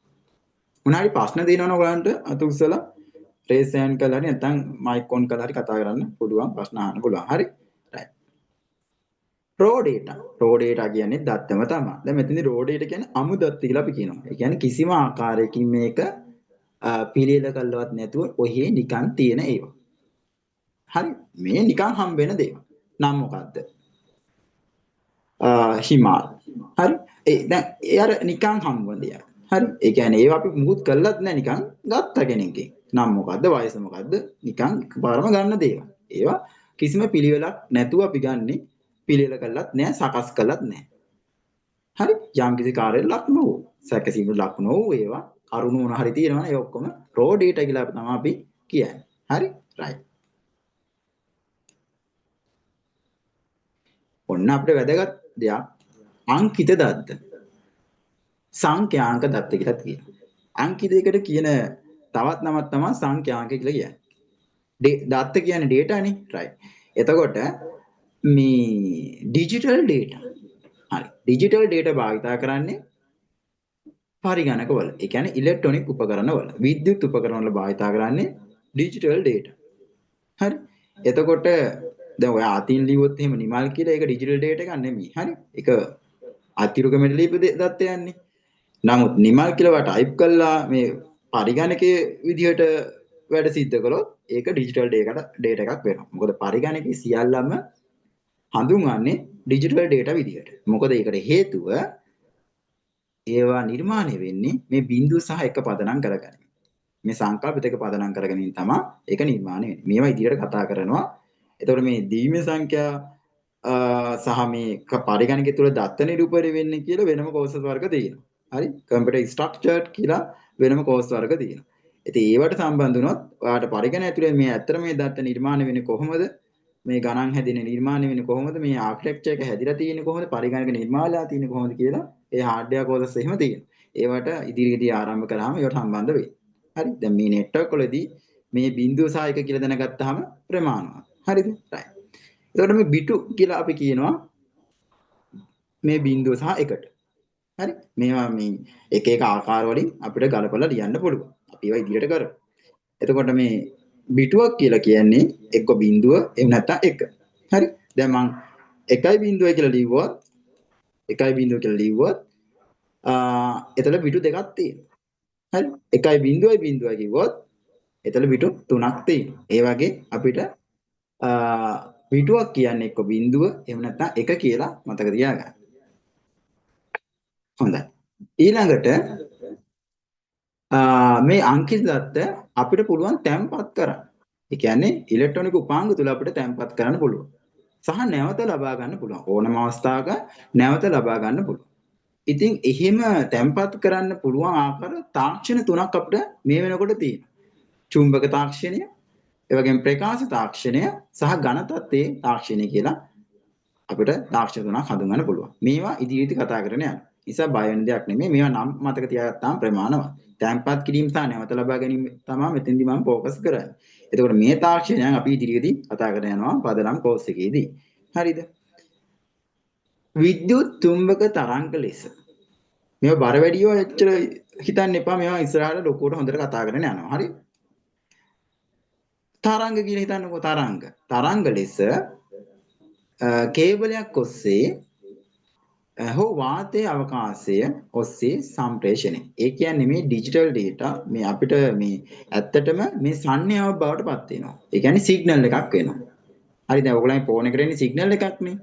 මොනාරි ප්‍රශ්න දෙනවනම් ඔයගලන්ට අත උස්සලා රේස් හෑන්ඩ් කරලා හරි නැත්නම් මයික් ඔන් කරලා හරි කතා කරන්න පුළුවන් ප්‍රශ්න අහන්න පුළුවන්. හරි? right. raw data. raw data කියන්නේ දත්තම තමයි. දැන් මෙතනදී raw data කියන්නේ අමු දත්ත කියලා අපි කියනවා. ඒ කියන්නේ කිසිම ආකාරයකින් මේක පිළියෙල කළවත් නැතුව ඔහේ නිකන් තියෙන ඒවා. හරි? මේ නිකන් හම්බ වෙන දේවල්. නම් මොකද්ද? හිමාල්. හරි? දැන් ඒ අර නිකන් හම්බ වෙන දේවල්. හරි? ඒ කියන්නේ ඒවා අපි මුකුත් කළත් නැහැ නිකන් ගත්ත කෙනෙක්ගෙන්. නම් මොකද්ද? වයස මොකද්ද? නිකන් එකපාරම ගන්න දේවල්. ඒවා කිසිම පිළිවෙලක් නැතුව අපි ගන්නෙ පිළිවෙල කළත් නැහැ, සකස් කළත් නැහැ. හරි? යම් කිසි කාර්යයක් ලක්ම වූ, සැකසීම ලක්ම වූ ඒවා කරුණු මොන හරි තියෙනවනේ ඒ ඔක්කොම raw data කියලා තමයි අපි කියන්නේ. හරි? right. ඔන්න අපිට වැදගත් දෙයක් අංකිත දත්ත. සංඛ්‍යාංක දත්ත කියලා කියනවා. අංකි දෙකට කියන තවත් නමක් තමයි සංඛ්‍යාංක කියලා කියන්නේ. දත්ත කියන්නේ data නේ. right. එතකොට මේ digital data. හරි. digital data භාවිතා කරන්නේ පරිගණකවල. ඒ කියන්නේ ඉලෙක්ට්‍රොනික උපකරණවල. විද්‍යුත් උපකරණවල භාවිතා කරන්නේ digital data. හරි. එතකොට දැන් ඔය අතින් ලියුවොත් එහෙම නිමල් කියලා ඒක digital data එකක් නෙමෙයි. හරි. ඒක අතිරුකමෙට ලියපු දත්තයන්නේ. නමුත් නිමල් කියලා ටයිප් කළා මේ පරිගණකයේ විදිහට වැඩ සිද්ධ කළොත් ඒක ඩිජිටල් ඩේටා එකක් වෙනවා. මොකද පරිගණකයේ සියල්ලම හඳුන්වන්නේ ඩිජිටල් ඩේටා විදිහට. මොකද ඒකට හේතුව ඒවා නිර්මාණය වෙන්නේ මේ බිංදුව සහ එක පදනම් කරගෙන. මේ සංකල්ප දෙක පදනම් කරගෙන තමයි ඒක නිර්මාණය වෙන්නේ. මේවා ඉදිරියට කතා කරනවා. එතකොට මේ දීමේ සංඛ්‍යා සහ මේ පරිගණකය තුළ දත්ත නිරූපණය වෙන්නේ කියලා වෙනම කෝෂ වර්ග තියෙනවා. හරි කම්පියුටර් ස්ට්‍රක්චර්ඩ් කියලා වෙනම කෝස් වර්ග තියෙනවා. ඉතින් ඒවට සම්බන්ධ වුණොත් ඔයාලට පරිගණක ඇතුලේ මේ ඇත්තට මේ දත්ත නිර්මාණය වෙන්නේ කොහොමද? මේ ගණන් හැදෙන නිර්මාණය වෙන්නේ කොහොමද? මේ ආකිටෙක්චර් එක හැදිලා තියෙන්නේ කොහොමද? පරිගණක නිර්මාණලා තියෙන්නේ කොහොමද කියලා ඒ හાર્ඩ්වෙයාර් කෝසස් එහෙම තියෙනවා. ඒවට ඉදිරියේදී ආරම්භ කරාම ඒවට සම්බන්ධ වෙයි. හරි. දැන් මේ නෙට්වර්ක් වලදී මේ බිංදුව සහ එක කියලා දැනගත්තාම ප්‍රමාණවත්. හරිද? right. එතකොට මේ බිටු කියලා අපි කියනවා මේ බිංදුව සහ එකට. හරි මේවා මේ එක එක ආකාර වලින් අපිට ගලපලා ලියන්න පුළුවන්. අපි ඒවා ඉදිරියට කරමු. එතකොට මේ බිටුවක් කියලා කියන්නේ එක්ක බිංදුව එහෙම නැත්නම් එක. හරි. දැන් මම 1.0 කියලා ලිව්වොත් 1.0 කියලා ලිව්වොත් එතන බිටු දෙකක් තියෙනවා. හරි. 1.0 කිව්වොත් එතන බිටු තුනක් තියෙනවා. ඒ වගේ අපිට බිටුවක් කියන්නේ එක්ක බිංදුව එහෙම නැත්නම් එක කියලා මතක තියාගන්න. හොඳයි. ඊළඟට මේ අංකිත දත්ත අපිට පුළුවන් තැම්පත් කරන්න. ඒ කියන්නේ ඉලෙක්ට්‍රොනික උපාංග තුල අපිට තැම්පත් කරන්න පුළුවන්. සහ නැවත ලබා ගන්න පුළුවන්. ඕනම අවස්ථාවක නැවත ලබා ගන්න පුළුවන්. ඉතින් එහෙම තැම්පත් කරන්න පුළුවන් ආකාර තාක්ෂණ තුනක් අපිට මේ වෙනකොට තියෙනවා. චුම්බක තාක්ෂණය, ඒ වගේම ප්‍රකාශ තාක්ෂණය සහ ඝන තත්ත්වයේ තාක්ෂණය කියලා අපිට තාක්ෂණ තුනක් හඳුන්වන්න පුළුවන්. මේවා ඉදිරියට කතා කරගෙන යනවා. නිසා බය වෙන දෙයක් නෙමෙයි. මේවා නම් මතක තියාගත්තාම ප්‍රමාණවත්. තැම්පත් කිරීම සහ නැවත ලබා ගැනීම තමයි මෙතෙන්දි මම ફોකස් කරන්නේ. එතකොට මේ තාක්ෂණයන් අපි ඉදිරියේදී කතා කරගෙන යනවා පදනම් කෝස් එකේදී. හරිද? විද්‍යුත් චුම්බක තරංග ලෙස. මේවා බර වැඩිව එච්චර හිතන්න එපා. මේවා ඉස්සරහට ලොකුවට හොඳට කතා කරගෙන යනවා. හරි? තරංග කියලා හිතන්නකෝ තරංග. තරංග ලෙස කේබලයක් ඔස්සේ හෝ වාතයේ අවකාශය ඔස්සේ සම්ප්‍රේෂණය. ඒ කියන්නේ මේ ඩිජිටල් ඩේටා මේ අපිට මේ ඇත්තටම මේ සංඥාවක් බවට පත් වෙනවා. ඒ කියන්නේ සිග්නල් එකක් වෙනවා. හරි දැන් ඔයගොල්ලන් ෆෝන් එකට එන්නේ සිග්නල් එකක් නේ.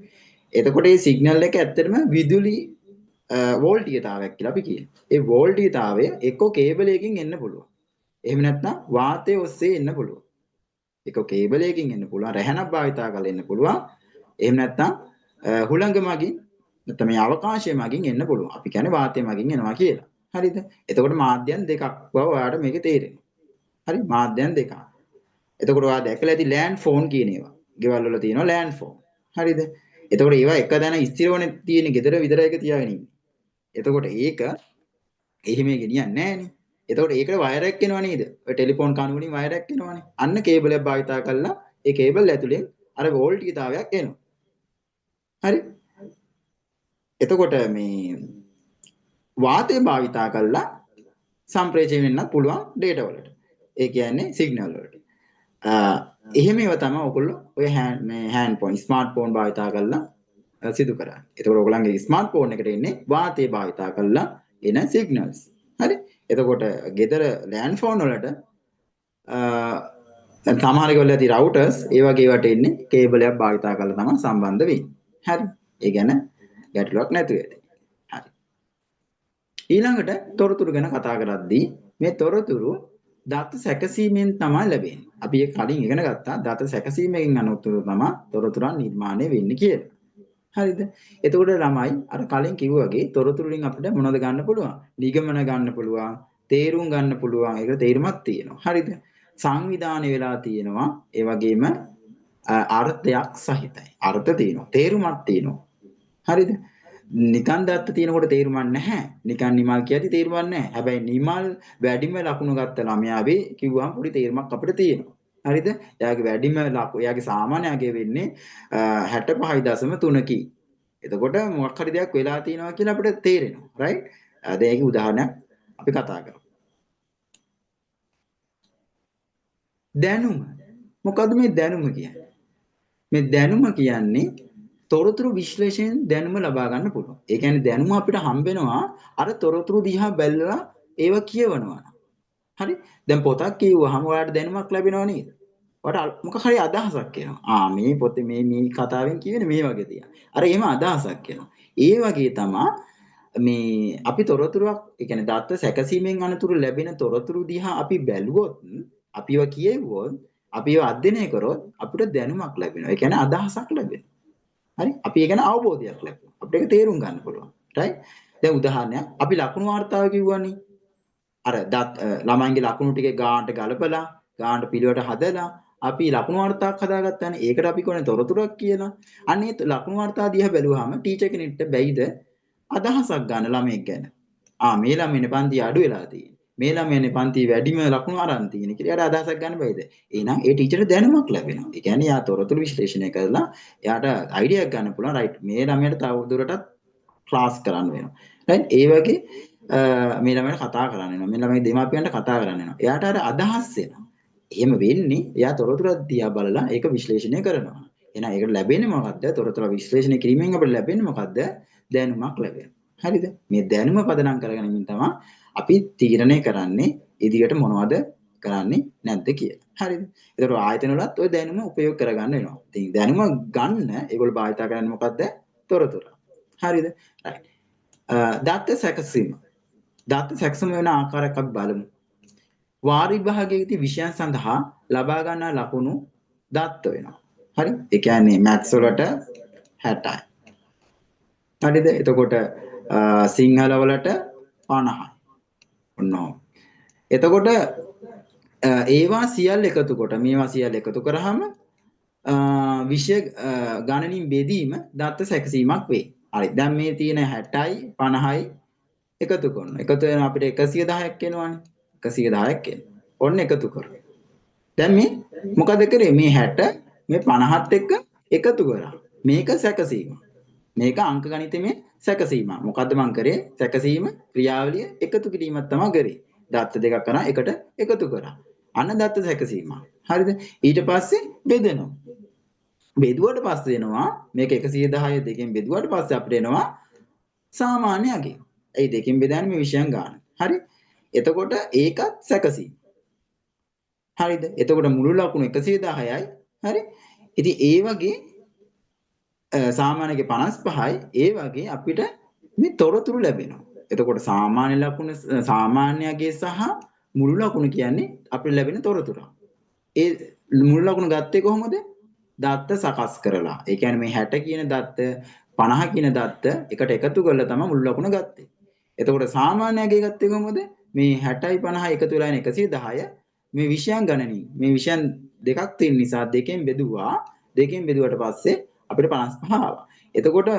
එතකොට මේ සිග්නල් එක ඇත්තටම විදුලි වෝල්ටීයතාවයක් කියලා අපි කියනවා. ඒ වෝල්ටීයතාවය එක්ක කේබලයකින් එන්න පුළුවන්. එහෙම නැත්නම් වාතයේ ඔස්සේ එන්න පුළුවන්. එක්ක කේබලයකින් එන්න පුළුවන්. රැහැනක් භාවිතා කරලා එන්න පුළුවන්. එහෙම නැත්නම් හුළඟ මගින් නැත්නම් මේ අවකාශය මගින් එන්න පුළුවන්. අපි කියන්නේ වාතය මගින් එනවා කියලා. හරිද? එතකොට මාධ්‍යයන් දෙකක් බව ඔයාලට මේකේ තේරෙනවා. හරි මාධ්‍යයන් දෙකක්. එතකොට ඔයා දැකලා ඇති ලෑන්ඩ් ෆෝන් කියන ඒවා. ගෙවල් වල තියෙනවා ලෑන්ඩ් ෆෝන්. හරිද? එතකොට ඒවා එක දැන ස්ථිරවනේ තියෙන ගෙදර විතරයි එක තියාගෙන ඉන්නේ. එතකොට ඒක එහෙම ගෙනියන්නේ නැහනේ. එතකොට ඒකට වයරයක් එනවා නේද? ඔය ටෙලිෆෝන් කණු වලින් වයරයක් එනවනේ. අන්න කේබලයක් භාවිතා කරලා ඒ කේබල් ඇතුලෙන් අර වෝල්ටීයතාවයක් එනවා. හරි? එතකොට මේ වාතය භාවිතා කරලා සම්ප්‍රේෂණය වෙන්නත් පුළුවන් ඩේටා වලට. ඒ කියන්නේ සිග්නල් වලට. එහෙම ඒවා තමයි ඔයගොල්ලෝ ඔය හෑන්ඩ් ෆෝන් ස්මාර්ට් ෆෝන් භාවිතා කරලා සිදු කරන්නේ. එතකොට ඔයගොල්ලන්ගේ ස්මාර්ට් ෆෝන් එකට එන්නේ වාතය භාවිතා කරලා එන සිග්නල්ස්. හරි? එතකොට ගෙදර ලෑන්ඩ් ෆෝන් වලට සමහර ඒවාවල ඇති රවුටර්ස් ඒ වගේ ඒවාට එන්නේ කේබලයක් භාවිතා කරලා තමයි සම්බන්ධ වෙන්නේ. හරි? ඒ කියන්නේ ගැටලුවක් නැතුව ඇති. හරි. ඊළඟට තොරතුරු ගැන කතා කරද්දී මේ තොරතුරු දත සැකසීමෙන් තමයි ලැබෙන්නේ. අපි ඒක කලින් ඉගෙන ගත්තා දත සැකසීමෙන් අනුතුරු තමයි තොරතුරන් නිර්මාණය වෙන්නේ කියලා. හරිද? එතකොට ළමයි අර කලින් කිව්වා වගේ තොරතුරු වලින් අපිට මොනවද ගන්න පුළුවන්? නිගමන ගන්න පුළුවන්, තේරුම් ගන්න පුළුවන්. ඒකට තේරුමක් තියෙනවා. හරිද? සංවිධානය වෙලා තියෙනවා. ඒ වගේම අර්ථයක් සහිතයි. අර්ථ තියෙනවා. තේරුමක් තියෙනවා. හරිද? නිකන් දත්ත තියෙනකොට තේරුමක් නැහැ. නිකන් නිමල් කියති තේරුමක් නැහැ. හැබැයි නිමල් වැඩිම ලකුණු ගත්ත ළමයාවේ කිව්වම පොඩි තේරුමක් අපිට තියෙනවා. හරිද? එයාගේ වැඩිම එයාගේ සාමාන්‍ය අගය වෙන්නේ 65.3කි. එතකොට මොකක් හරි දෙයක් වෙලා තියෙනවා කියලා අපිට තේරෙනවා. රයිට්? දැන් ඒකේ උදාහරණයක් අපි කතා කරමු. දැනුම. මොකද්ද මේ දැනුම කියන්නේ? මේ දැනුම කියන්නේ තොරතුරු විශ්ලේෂණයෙන් දැනුම ලබා ගන්න පුළුවන්. ඒ කියන්නේ දැනුම අපිට හම්බ වෙනවා අර තොරතුරු දිහා බැලලා ඒව කියවනවා. හරි? දැන් පොතක් කියවුවාම ඔයාලට දැනුමක් ලැබෙනව නේද? ඔයාලට මොකක් හරි අදහසක් එනවා. මේ පොතේ මේ කතාවෙන් කියවෙන්නේ මේ වගේ දෙයක්. අර එහෙම අදහසක් එනවා. ඒ වගේ තමයි මේ අපි තොරතුරක් ඒ කියන්නේ දත්ත සැකසීමෙන් අනතුරු ලැබෙන තොරතුරු දිහා අපි බැලුවොත් අපිව කියෙව්වොත් අපිව අධ්‍යයනය කරොත් අපිට දැනුමක් ලැබෙනවා. ඒ කියන්නේ අදහසක් ලැබෙනවා. හරි? අපි ඒ ගැන අවබෝධයක් ලැබෙනවා. අපිට ඒක තේරුම් ගන්න පුළුවන්. රයිට්? දැන් උදාහරණයක් අපි ලකුණු වාර්තාව කිව්වනේ. අර ළමයින්ගේ ලකුණු ටික ගානට ගලපලා ගානට පිළිවෙලට හදලා අපි ලකුණු වාර්තාවක් හදාගත්තානේ. ඒකට අපි කියන්නේ තොරතුරක් කියලා. අන්න ඒ ලකුණු වාර්තාව දිහා බැලුවාම ටීචර් කෙනෙක්ට බැයිද අදහසක් ගන්න ළමයෙක් ගැන. මේ ළමයිනේ පන්ති අඩු වෙලා තියෙන්නේ. මේ ළමයානේ පන්ති වැඩිම ලකුණු අරන් තියෙන්නේ කියලා එයාට අදහසක් ගන්න බැයිද? එහෙනම් ඒ ටීචර්ට දැනුමක් ලැබෙනවා. ඒ කියන්නේ යා තොරතුරු විශ්ලේෂණය කරලා එයාට අයිඩියාවක් ගන්න පුළුවන්. රයිට් මේ ළමයාට තව දුරටත් ක්ලාස් කරන්න වෙනවා. රයිට් ඒ වගේ මේ ළමයාට කතා කරන්න වෙනවා. මේ ළමයි දෙමාපියන්ට කතා කරන්න වෙනවා. එයාට අර අදහස් එනවා. එහෙම වෙන්නේ එයා තොරතුරු දිහා බලලා ඒක විශ්ලේෂණය කරනවා. එහෙනම් ඒකට ලැබෙන්නේ මොකද්ද? තොරතුරු විශ්ලේෂණය කිරීමෙන් අපිට ලැබෙන්නේ මොකද්ද? දැනුමක් ලැබෙනවා. හරිද? මේ දැනුම පදනම් කරගෙන තමයි අපි තීරණය කරන්නේ ඉදිරියට මොනවද කරන්නේ නැද්ද කියලා. හරිද? ඒතර ආයතන වලත් ওই දැනුම උපයෝග කරගන්න වෙනවා. ඉතින් දැනුම ගන්න ඒගොල්ලෝ භාවිත කරන්නේ මොකද්ද? තොරතුරු. හරිද? රයිට්. දත්ත සැකසීම. දත්ත සැකසීම වෙන ආකාරයක් අපි බලමු. වාර විභාගයේදී විෂයන් සඳහා ලබා ගන්නා ලකුණු දත්ත වෙනවා. හරි? ඒ කියන්නේ මැත්ස් වලට 60යි. හරිද? එතකොට සිංහල වලට 50යි. ඔන්නෝ. එතකොට ඒවා සියල්ල එකතු කොට මේවා සියල්ල එකතු කරාම විෂය ගණනින් බෙදීම දත්ත සැකසීමක් වේ. හරි. දැන් මේ තියෙන 60යි 50යි එකතු කරනවා. එකතු වෙන අපිට 110ක් එනවනේ. 110ක් එනවා. ඔන්න එකතු කරමු. දැන් මේ මොකද කරේ? මේ 60 මේ 50ත් එක්ක එකතු කරා. මේක සැකසීම. මේක අංක ගණිතයේ සැකසීම. මොකද්ද මං කරේ? සැකසීම ක්‍රියාවලිය එකතු කිරීමක් තමයි කරේ. දත්ත දෙකක් කරා එකට එකතු කරා. අන්න දත්ත සැකසීම. හරිද? ඊට පස්සේ බෙදෙනවා. බෙදුවට පස්සේ එනවා මේක 110 දෙකෙන් බෙදුවට පස්සේ අපිට එනවා සාමාන්‍ය අගය. ඒ දෙකෙන් බෙදන්නේ මේ විෂයන් ගන්න. හරි? එතකොට ඒකත් සැකසීම. හරිද? එතකොට මුළු ලකුණු 110යි. හරි? ඉතින් ඒ වගේ සාමාන්‍යගේ 55යි ඒ වගේ අපිට මේ තොරතුරු ලැබෙනවා. එතකොට සාමාන්‍ය ලකුණු සාමාන්‍යගේ සහ මුළු ලකුණු කියන්නේ අපිට ලැබෙන තොරතුරු. ඒ මුළු ලකුණු ගත්තේ කොහොමද? දත්ත සකස් කරලා. ඒ කියන්නේ මේ 60 කියන දත්ත 50 කියන දත්ත එකට එකතු කරලා තමයි මුළු ලකුණ ගත්තේ. එතකොට සාමාන්‍යගේ ගත්තේ කොහොමද? මේ 60යි 50යි එකතු වෙලා 110 මේ විෂයන් ගණනින් මේ විෂයන් දෙකක් තියෙන නිසා දෙකෙන් බෙදුවා. දෙකෙන් බෙදුවට පස්සේ අපිට 55 ආවා. එතකොට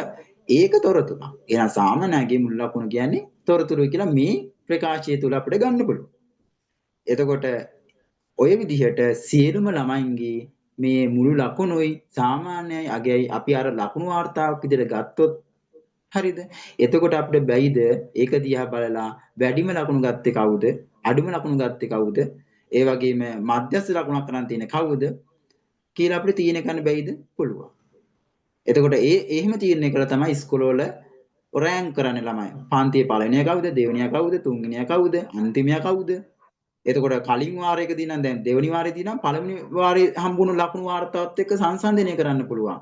ඒක තොරතුරු. එහෙනම් සාමාන්‍යයෙන් මුල් ලකුණ කියන්නේ තොරතුරු කියලා මේ ප්‍රකාශය තුල අපිට ගන්න පුළුවන්. එතකොට ඔය විදිහට සියලුම ළමයින්ගේ මේ මුළු ලකුණුයි සාමාන්‍යයි අගයයි අපි අර ලකුණු වාර්තාවක් විදිහට ගත්තොත් හරිද? එතකොට අපිට බැයිද ඒක දිහා බලලා වැඩිම ලකුණු ගත්තේ කවුද? අඩුම ලකුණු ගත්තේ කවුද? ඒ වගේම මධ්‍යස්ථ ලකුණක් කරන් තියෙන කවුද කියලා අපිට තීරණය කරන්න බැයිද? පුළුවන්. එතකොට එහෙම තීරණය කළා තමයි ඉස්කෝලවල රෑන්ක් කරන්නේ ළමයි. පන්තියේ පළවෙනියා කවුද? දෙවෙනියා කවුද? තුන්වෙනියා කවුද? අන්තිමයා කවුද? එතකොට කලින් වාරයකදී නම් දැන් දෙවෙනි වාරයේදී නම් පළවෙනි වාරයේ හම්බුණු ලකුණු වාර්තාවත් එක්ක සංසන්දනය කරන්න පුළුවන්.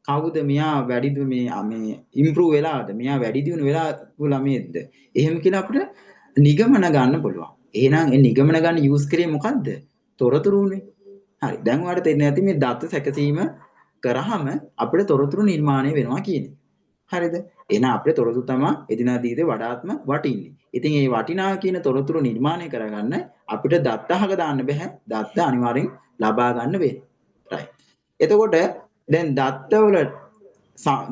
කවුද මෙයා වැඩි මේ ඉම්ප්‍රූව් වෙලාද? මෙයා වැඩි දියුණු වෙලා ළමයෙක්ද? එහෙම කියලා අපිට නිගමන ගන්න පුළුවන්. එහෙනම් ඒ නිගමන ගන්න යූස් කරේ මොකද්ද? තොරතුරුනේ. හරි. දැන් ඔයාලට තේරෙන්නේ නැති මේ දත්ත සැකසීම කරාම අපිට තොරතුරු නිර්මාණය වෙනවා කියන්නේ. හරිද? එහෙනම් අපේ තොරතුරු තමයි එදිනා දීදී වඩාත්ම වටින්නේ. ඉතින් මේ වටිනා කියන තොරතුරු නිර්මාණය කරගන්න අපිට දත්ත අහක දාන්න බෑ. දත්ත අනිවාර්යෙන් ලබා ගන්න වෙන්නේ. right. එතකොට දැන් දත්තවල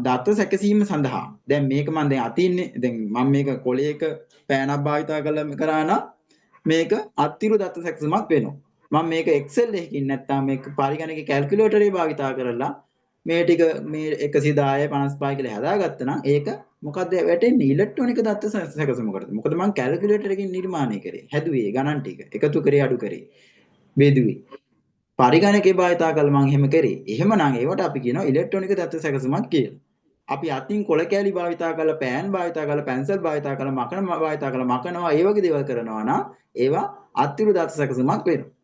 දත්ත සැකසීම සඳහා දැන් මේක මම දැන් අතින්නේ දැන් මම මේක කොලයක පෑනක් භාවිතා කරා නම් මේක අතිරු දත්ත සැකසීමක් වෙනවා. මම මේක Excel එකකින් නැත්නම් මේක පරිගණක කැල්කියුලේටරේ භාවිතා කරලා මේ ටික මේ 110 55 කියලා හදාගත්තා නම් ඒක මොකද්ද වැටෙන්නේ ඉලෙක්ට්‍රොනික දත්ත සැකසීමකට. මොකද මම කැල්කියුලේටර් එකකින් නිර්මාණය කරේ. හැදුවේ ගණන් ටික. එකතු කරේ අඩු කරේ. බෙදුවේ. පරිගණකේ භාවිතා කරලා මම එහෙම කරේ. එහෙමනම් ඒවට අපි කියනවා ඉලෙක්ට්‍රොනික දත්ත සැකසීමක් කියලා. අපි අතින් කොළ කෑලි භාවිතා කරලා පෑන් භාවිතා කරලා පැන්සල් භාවිතා කරලා මකන භාවිතා කරලා මකනවා ඒ වගේ දේවල් කරනවා නම් ඒවා අතිරු දත්ත සැකසීමක් වෙනවා.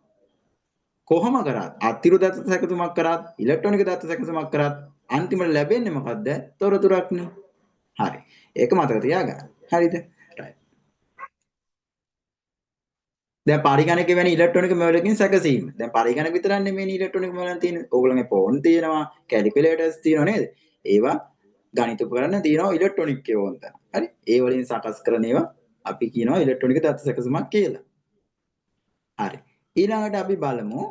කොහොම කරත් අතිරු දත්ත සැකසීමක් කරත් ඉලෙක්ට්‍රොනික දත්ත සැකසීමක් කරත් අන්තිමට ලැබෙන්නේ මොකද්ද? තොරතුරක්නේ. හරි. ඒක මතක තියාගන්න. හරිද? right. දැන් පරිගණක වෙන ඉලෙක්ට්‍රොනික මෙවලකින් සැකසීම. දැන් පරිගණක විතරක් නෙමෙයි ඉලෙක්ට්‍රොනික මෙවලන් තියෙන්නේ. ඕගොල්ලන්ගේ ෆෝන් තියෙනවා, කැල්කියුලේටර්ස් තියෙනවා නේද? ඒවා ගණිත උපකරණ තියෙනවා ඉලෙක්ට්‍රොනික ඒවා උන්ට. හරි? ඒ වලින් සකස් කරන ඒවා අපි කියනවා ඉලෙක්ට්‍රොනික දත්ත සැකසීමක් කියලා. හරි. ඊළඟට අපි බලමු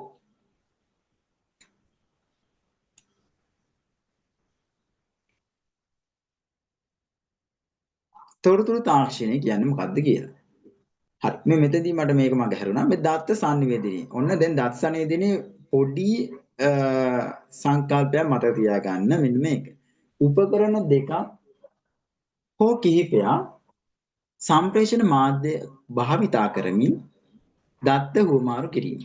තොරතුරු තාක්ෂණය කියන්නේ මොකක්ද කියලා. හරි. මේ මෙතනදී මට මේක මග හැරුණා. මේ දත්ත sannivedanaye. ඔන්න දැන් දත්ත sannivedanaye පොඩි සංකල්පයක් මතක තියාගන්න මෙන්න මේක. උපකරණ දෙකක් හෝ කිහිපයක් සම්ප්‍රේෂණ මාධ්‍ය භාවිතා කරමින් දත්ත හුවමාරු කිරීම.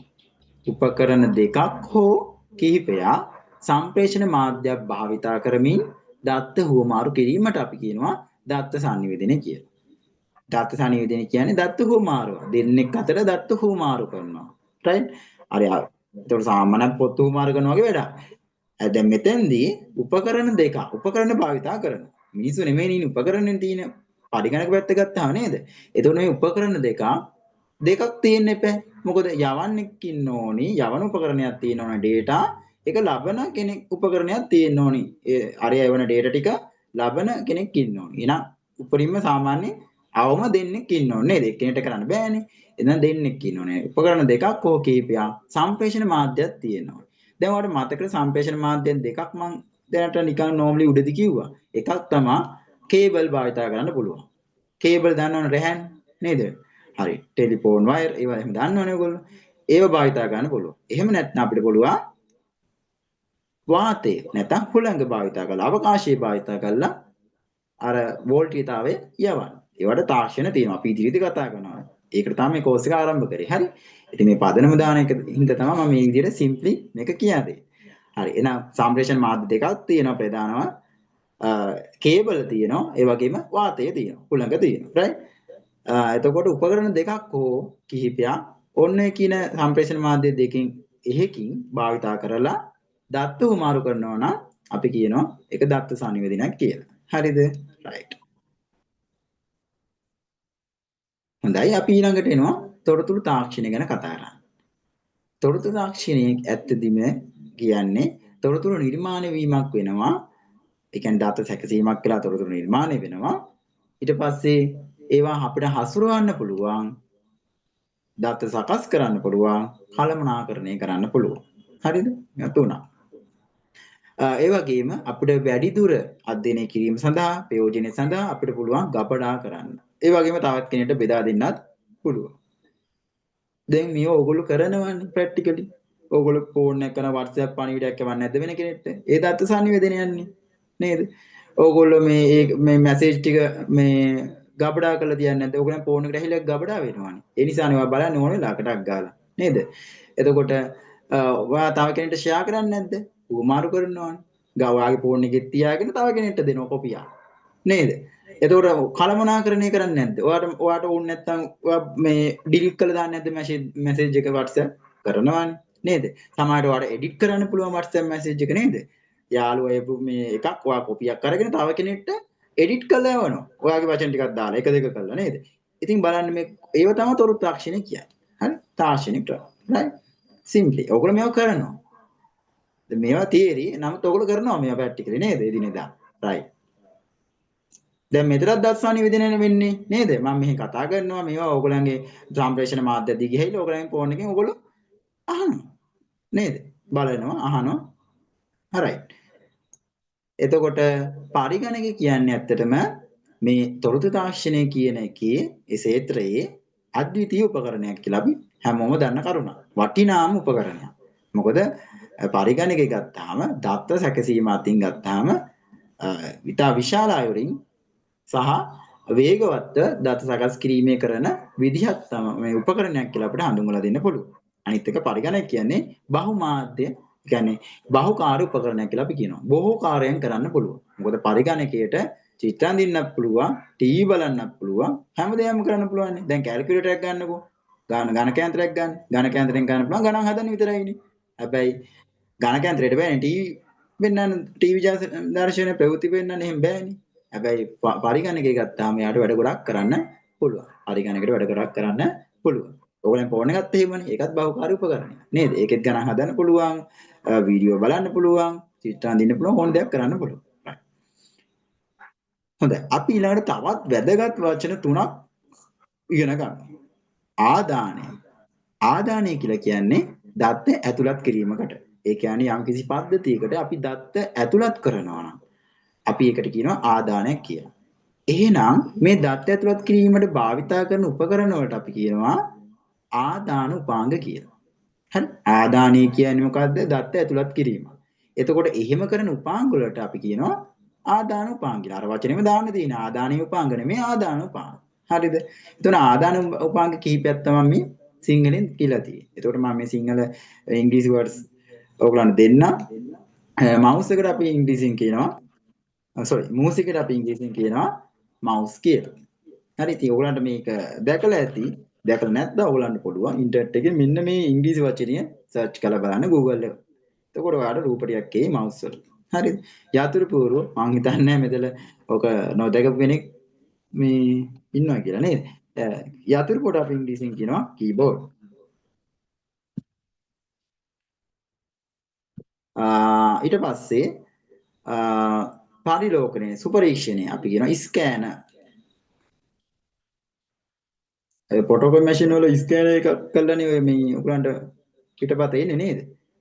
උපකරණ දෙකක් හෝ කිහිපයක් සම්ප්‍රේෂණ මාධ්‍යයක් භාවිතා කරමින් දත්ත හුවමාරු කිරීමට අපි කියනවා දත්ත sannivedanaye කියලා. දත්ත sannivedanaye කියන්නේ දත්ත හුවමාරුව. දෙන්නෙක් අතර දත්ත හුවමාරු කරනවා. right? හරි. ඒතකොට සාමාන්‍ය පොත් හුවමාරු කරනවා වගේ වැඩක්. දැන් මෙතෙන්දී උපකරණ දෙකක් උපකරණ භාවිතා කරනවා. මිනිස්සු නෙමෙයි ඉන්නේ උපකරණෙන් තියෙන පරිගණක පැත්ත ගත්තාම නේද? එතකොට මේ උපකරණ දෙකක් තියෙන්න එපා. මොකද යවන්නෙක් ඉන්න ඕනි, යවන උපකරණයක් තියෙන්න ඕන data. ඒක ලබන කෙනෙක් උපකරණයක් තියෙන්න ඕනි. ඒ අරය යවන data ටික ලබන කෙනෙක් ඉන්න ඕනි. එහෙනම් උපරිම සාමාන්‍ය අවම දෙන්නෙක් ඉන්න ඕනේ නේද? එක්කෙනෙක්ට කරන්න බෑනේ. එහෙනම් දෙන්නෙක් ඉන්න ඕනේ. උපකරණ දෙකක් හෝ කීපයක් සම්ප්‍රේෂණ මාධ්‍යයක් තියෙනවා. දැන් ඔයාලට මතකද සම්ප්‍රේෂණ මාධ්‍යයෙන් දෙකක් මම දැනට නිකන් normally උඩදී කිව්වා. එකක් තමයි කේබල් භාවිතා කරන්න පුළුවන්. කේබල් දන්නවනේ රැහන් නේද? හරි. ටෙලිෆෝන් වයර් ඒවා එහෙම දන්නවනේ ඔයගොල්ලෝ. ඒව භාවිතා කරන්න පුළුවන්. එහෙම නැත්නම් අපිට පුළුවන් වාතය නැත්නම් හුළඟ භාවිතා කරලා අවකාශය භාවිතා කරලා අර වෝල්ටීයතාවය යවන්න. ඒවට තාක්ෂණ තියෙනවා. අපි ඉදිරියේදී කතා කරනවා. ඒකට තමයි මේ කෝස් එක ආරම්භ කරේ. හරි. ඉතින් මේ පදනම දාන එක හින්දා තමයි මම මේ විදිහට සිම්ප්ලි මේක කියන්නේ. හරි. එහෙනම් සම්ප්‍රේෂණ මාධ්‍ය දෙකක් තියෙනවා ප්‍රධානව. කේබල් තියෙනවා. ඒ වගේම වාතය තියෙනවා. හුළඟ තියෙනවා. right? එතකොට උපකරණ දෙකක් හෝ කිහිපයක් ඔන්න කියන සම්ප්‍රේෂණ මාධ්‍ය දෙකකින් එහෙකින් භාවිතා කරලා දත්ත උමාරු කරනවා නම් අපි කියනවා ඒක දත්ත sannivedanayak කියලා. හරිද? right. හොඳයි අපි ඊළඟට එනවා තොරතුරු තාක්ෂණය ගැන කතා කරන්න. තොරතුරු තාක්ෂණය ඇත්තදීම කියන්නේ තොරතුරු නිර්මාණය වීමක් වෙනවා. ඒ කියන්නේ දත්ත සැකසීමක් කියලා තොරතුරු නිර්මාණය වෙනවා. ඊට පස්සේ ඒවා අපිට හසුරවන්න පුළුවන්. දත්ත සකස් කරන්න පුළුවන්. කළමනාකරණය කරන්න පුළුවන්. හරිද? තුනක්. ඒ වගේම අපිට වැඩි දුර අධ්‍යයනය කිරීම සඳහා ප්‍රයෝජන සඳහා අපිට පුළුවන් ගබඩා කරන්න. ඒ වගේම තවත් කෙනෙක්ට බෙදා දෙන්නත් පුළුවන්. දැන් මේ ඕගොල්ලෝ කරනවානේ ප්‍රැක්ටිකලි. ඕගොල්ලෝ ෆෝන් එක කරන WhatsApp පණිවිඩයක් යවන්නේ නැද්ද වෙන කෙනෙක්ට? ඒ දත්ත sannivedanaye නේද? ඕගොල්ලෝ මේ මැසේජ් ටික මේ ගබඩා කරලා තියන්නේ නැද්ද? ඕගොල්ලන් ෆෝන් එකට ඇහිලා ගබඩා වෙනවානේ. ඒ නිසානේ ඔයා බලන්නේ ඕන වෙලාවකටක් ගාලා. නේද? එතකොට ඔයා තව කෙනෙක්ට ෂෙයා කරන්නේ නැද්ද? උමාරු කරනවානේ. ගාවාගේ ෆෝන් එකේ තියාගෙන තව කෙනෙක්ට දෙනවා කොපියක්. නේද? එතකොට කළමනාකරණය කරන්නේ නැද්ද? ඔයාට ඕනේ නැත්නම් ඔයා මේ ඩිලීට් කරලා දාන්නේ නැද්ද මැසේජ් එක WhatsApp කරනවානේ. නේද? සමහරවිට ඔයාට එඩිට් කරන්න පුළුවන් WhatsApp මැසේජ් එක නේද? යාළුවා මේ එකක් ඔයා කොපියක් අරගෙන තව කෙනෙක්ට එඩිට් කරලා යවනවා. ඔයාගේ වචන ටිකක් දාලා එක දෙක කරලා නේද? ඉතින් බලන්න මේ ඒව තමයි තොරතුරු තාක්ෂණය කියන්නේ. හරි? තාක්ෂණික right? simply. ඔයගොල්ලෝ මේව කරනවා. දැන් මේවා තියරි නමුත් ඔයගොල්ලෝ කරනවා මේවා ප්‍රැක්ටිකලි නේද? එදිනෙදා. right. දැන් මෙතනත් දත්ත sannivedanaye වෙන්නේ නේද? මම මෙහි කතා කරනවා මේවා ඔයගොල්ලන්ගේ සම්ප්‍රේෂණ මාධ්‍ය දිගේ ගිහිල්ලා ඔයගොල්ලන්ගේ ෆෝන් එකෙන් ඔයගොල්ලෝ අහනවා. නේද? බලනවා අහනවා. right. එතකොට පරිගණක කියන්නේ ඇත්තටම මේ තොරතුරු තාක්ෂණය කියන එකේ ඒ ක්ෂේත්‍රයේ අද්විතීය උපකරණයක් කියලා අපි හැමෝම දන්න කරුණක්. වටිනාම උපකරණයක්. මොකද පරිගණකය ගත්තාම දත්ත සැකසීම අතින් ගත්තාම ඉතා විශාල අයුරින් සහ වේගවත්ව දත සකස් කිරීමේ කරන විදිහක් තමයි මේ උපකරණයක් කියලා අපිට හඳුන්වලා දෙන්න පුළුවන්. අනිත් එක පරිගණක කියන්නේ බහුමාධ්‍ය කියන්නේ බහුකාර්ය උපකරණයක් කියලා අපි කියනවා. බොහෝ කාර්යයන් කරන්න පුළුවන්. මොකද පරිගණකයට චිත්‍ර අඳින්නත් පුළුවන්, ටීවී බලන්නත් පුළුවන්, හැමදේම කරන්න පුළුවන්. දැන් කැල්කියුලේටරයක් ගන්නකෝ. ගණක යන්ත්‍රයක් ගන්න. ගණක යන්ත්‍රයෙන් කරන්න පුළුවන් ගණන් හදන්න විතරයිනේ. හැබැයි ගණක යන්ත්‍රයට බෑනේ ටීවී වෙන්නන්න ටීවී දර්ශන ප්‍රවෘත්ති වෙන්නන්න එහෙම බෑනේ. හැබැයි පරිගණකය ගත්තාම යාට වැඩ ගොඩක් කරන්න පුළුවන්. පරිගණකයට වැඩ ගොඩක් කරන්න පුළුවන්. ඕගොල්ලන් ෆෝන් එකක් එහෙමනේ. ඒකත් බහුකාර්ය උපකරණයක්. නේද? ඒකෙත් ගණන් හදන්න පුළුවන්, වීඩියෝ බලන්න පුළුවන්, චිත්‍ර අඳින්න පුළුවන්, ඕන දෙයක් කරන්න පුළුවන්. හොඳයි. අපි ඊළඟට තවත් වැදගත් වචන තුනක් ඉගෙන ගන්නවා. ආදානය. ආදානය කියලා කියන්නේ දත්ත ඇතුළත් කිරීමකට. ඒ කියන්නේ යම්කිසි පද්ධතියකට අපි දත්ත ඇතුළත් කරනවා නම් අපි ඒකට කියනවා ආදානයක් කියලා. එහෙනම් මේ දත්ත ඇතුළත් කිරීමට භාවිතා කරන උපකරණ වලට අපි කියනවා ආදාන උපාංග කියලා. හරි. ආදානය කියන්නේ මොකද්ද? දත්ත ඇතුළත් කිරීම. එතකොට එහෙම කරන උපාංග වලට අපි කියනවා ආදාන උපාංග කියලා. අර වචනේම දාන්න තියෙන ආදානීය උපාංග නෙමෙයි ආදාන උපාංග. හරිද? එතන ආදාන උපාංග කිහිපයක් තමයි මේ සිංහලෙන් කියලා තියෙන්නේ. එතකොට මම මේ සිංහල ඉංග්‍රීසි වර්ඩ්ස් ඔයගලන්ට දෙන්න. මවුස් එකට අපි ඉංග්‍රීසියෙන් කියනවා මූස් එකට අපි ඉංග්‍රීසියෙන් කියනවා මවුස් කියලා. හරි ඉතින් ඔයගලන්ට මේක දැකලා ඇති. දැකලා නැත්නම් ඔයගලන්ට පුළුවන් ඉන්ටර්නෙට් එකේ මෙන්න මේ ඉංග්‍රීසි වචනය සර්ච් කරලා බලන්න Google එකේ. එතකොට ඔයාලට රූප ටිකක් එයි මවුස් වල. හරිද? යතුරු පූර්ව මං හිතන්නේ මෙතන ඔක නොදකපු කෙනෙක් මේ ඉන්නවා කියලා නේද? යතුරු පොට අපි ඉංග්‍රීසියෙන් කියනවා කීබෝඩ්. ඊට පස්සේ පරිලෝකනය සුපරීක්ෂණය අපි කියනවා ස්කෑනර්. ඒ ෆොටෝකොපි මැෂින් වල ස්කෑනර් එකක් කළානේ ඔය මේ උගලන්ට පිටපත එන්නේ නේද?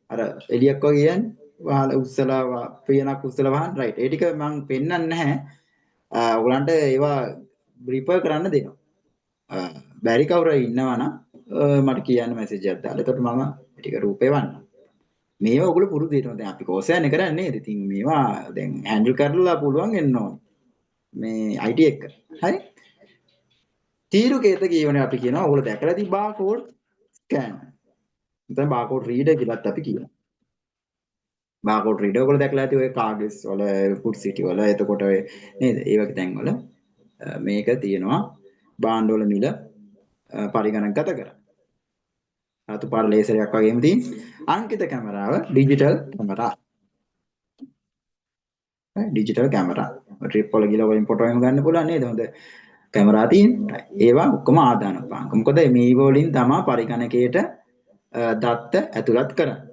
අර එළියක් වගේ යන්නේ. වහල උස්සලා පියනක් උස්සලා වහන්න රයිට්. ඒ ටික මම පෙන්වන්නේ නැහැ. ඔයගලන්ට ඒවා රිපර් කරන්න දෙනවා. බැරි කවුරු ඉන්නවා නම් මට කියන්න මැසේජ් එකක් දාලා. එතකොට මම ටික රූපේ වන්නම්. මේවා ඔයගොල්ලෝ පුරුදු වෙනවා. දැන් අපි කෝස් යන්නේ කරන්නේ නේද? ඉතින් මේවා දැන් හෑන්ඩල් කරලා පුළුවන් වෙන්න ඕනේ. මේ IT එක. හරි? තීරුකේත කියවනේ අපි කියනවා ඔයගොල්ලෝ දැකලා තිබ්බ බාකෝඩ් ස්කෑන්. නැත්නම් බාකෝඩ් රීඩර් කියලාත් අපි කියනවා. බාකෝඩ් රීඩර් ඔයගොල්ලෝ දැකලා ඇති ඔය කාගස් වල ෆුඩ් සිටි වල එතකොට ඔය නේද? ඒ වගේ තැන් වල මේක තියෙනවා භාණ්ඩ වල මිල පරිගණකගත කරා. රතු පාට ලේසරයක් වගේම තියෙන අංකිත කැමරාව digital camera. Digital camera. Trip වල ගිහලා වලින් ෆොටෝ එහෙම ගන්න පුළුවන් නේද? හොඳ කැමරා තියෙන. ඒවා ඔක්කොම ආදාන උපාංග. මොකද මේ වලින් තමයි පරිගණකයට දත්ත ඇතුළත් කරන්නේ.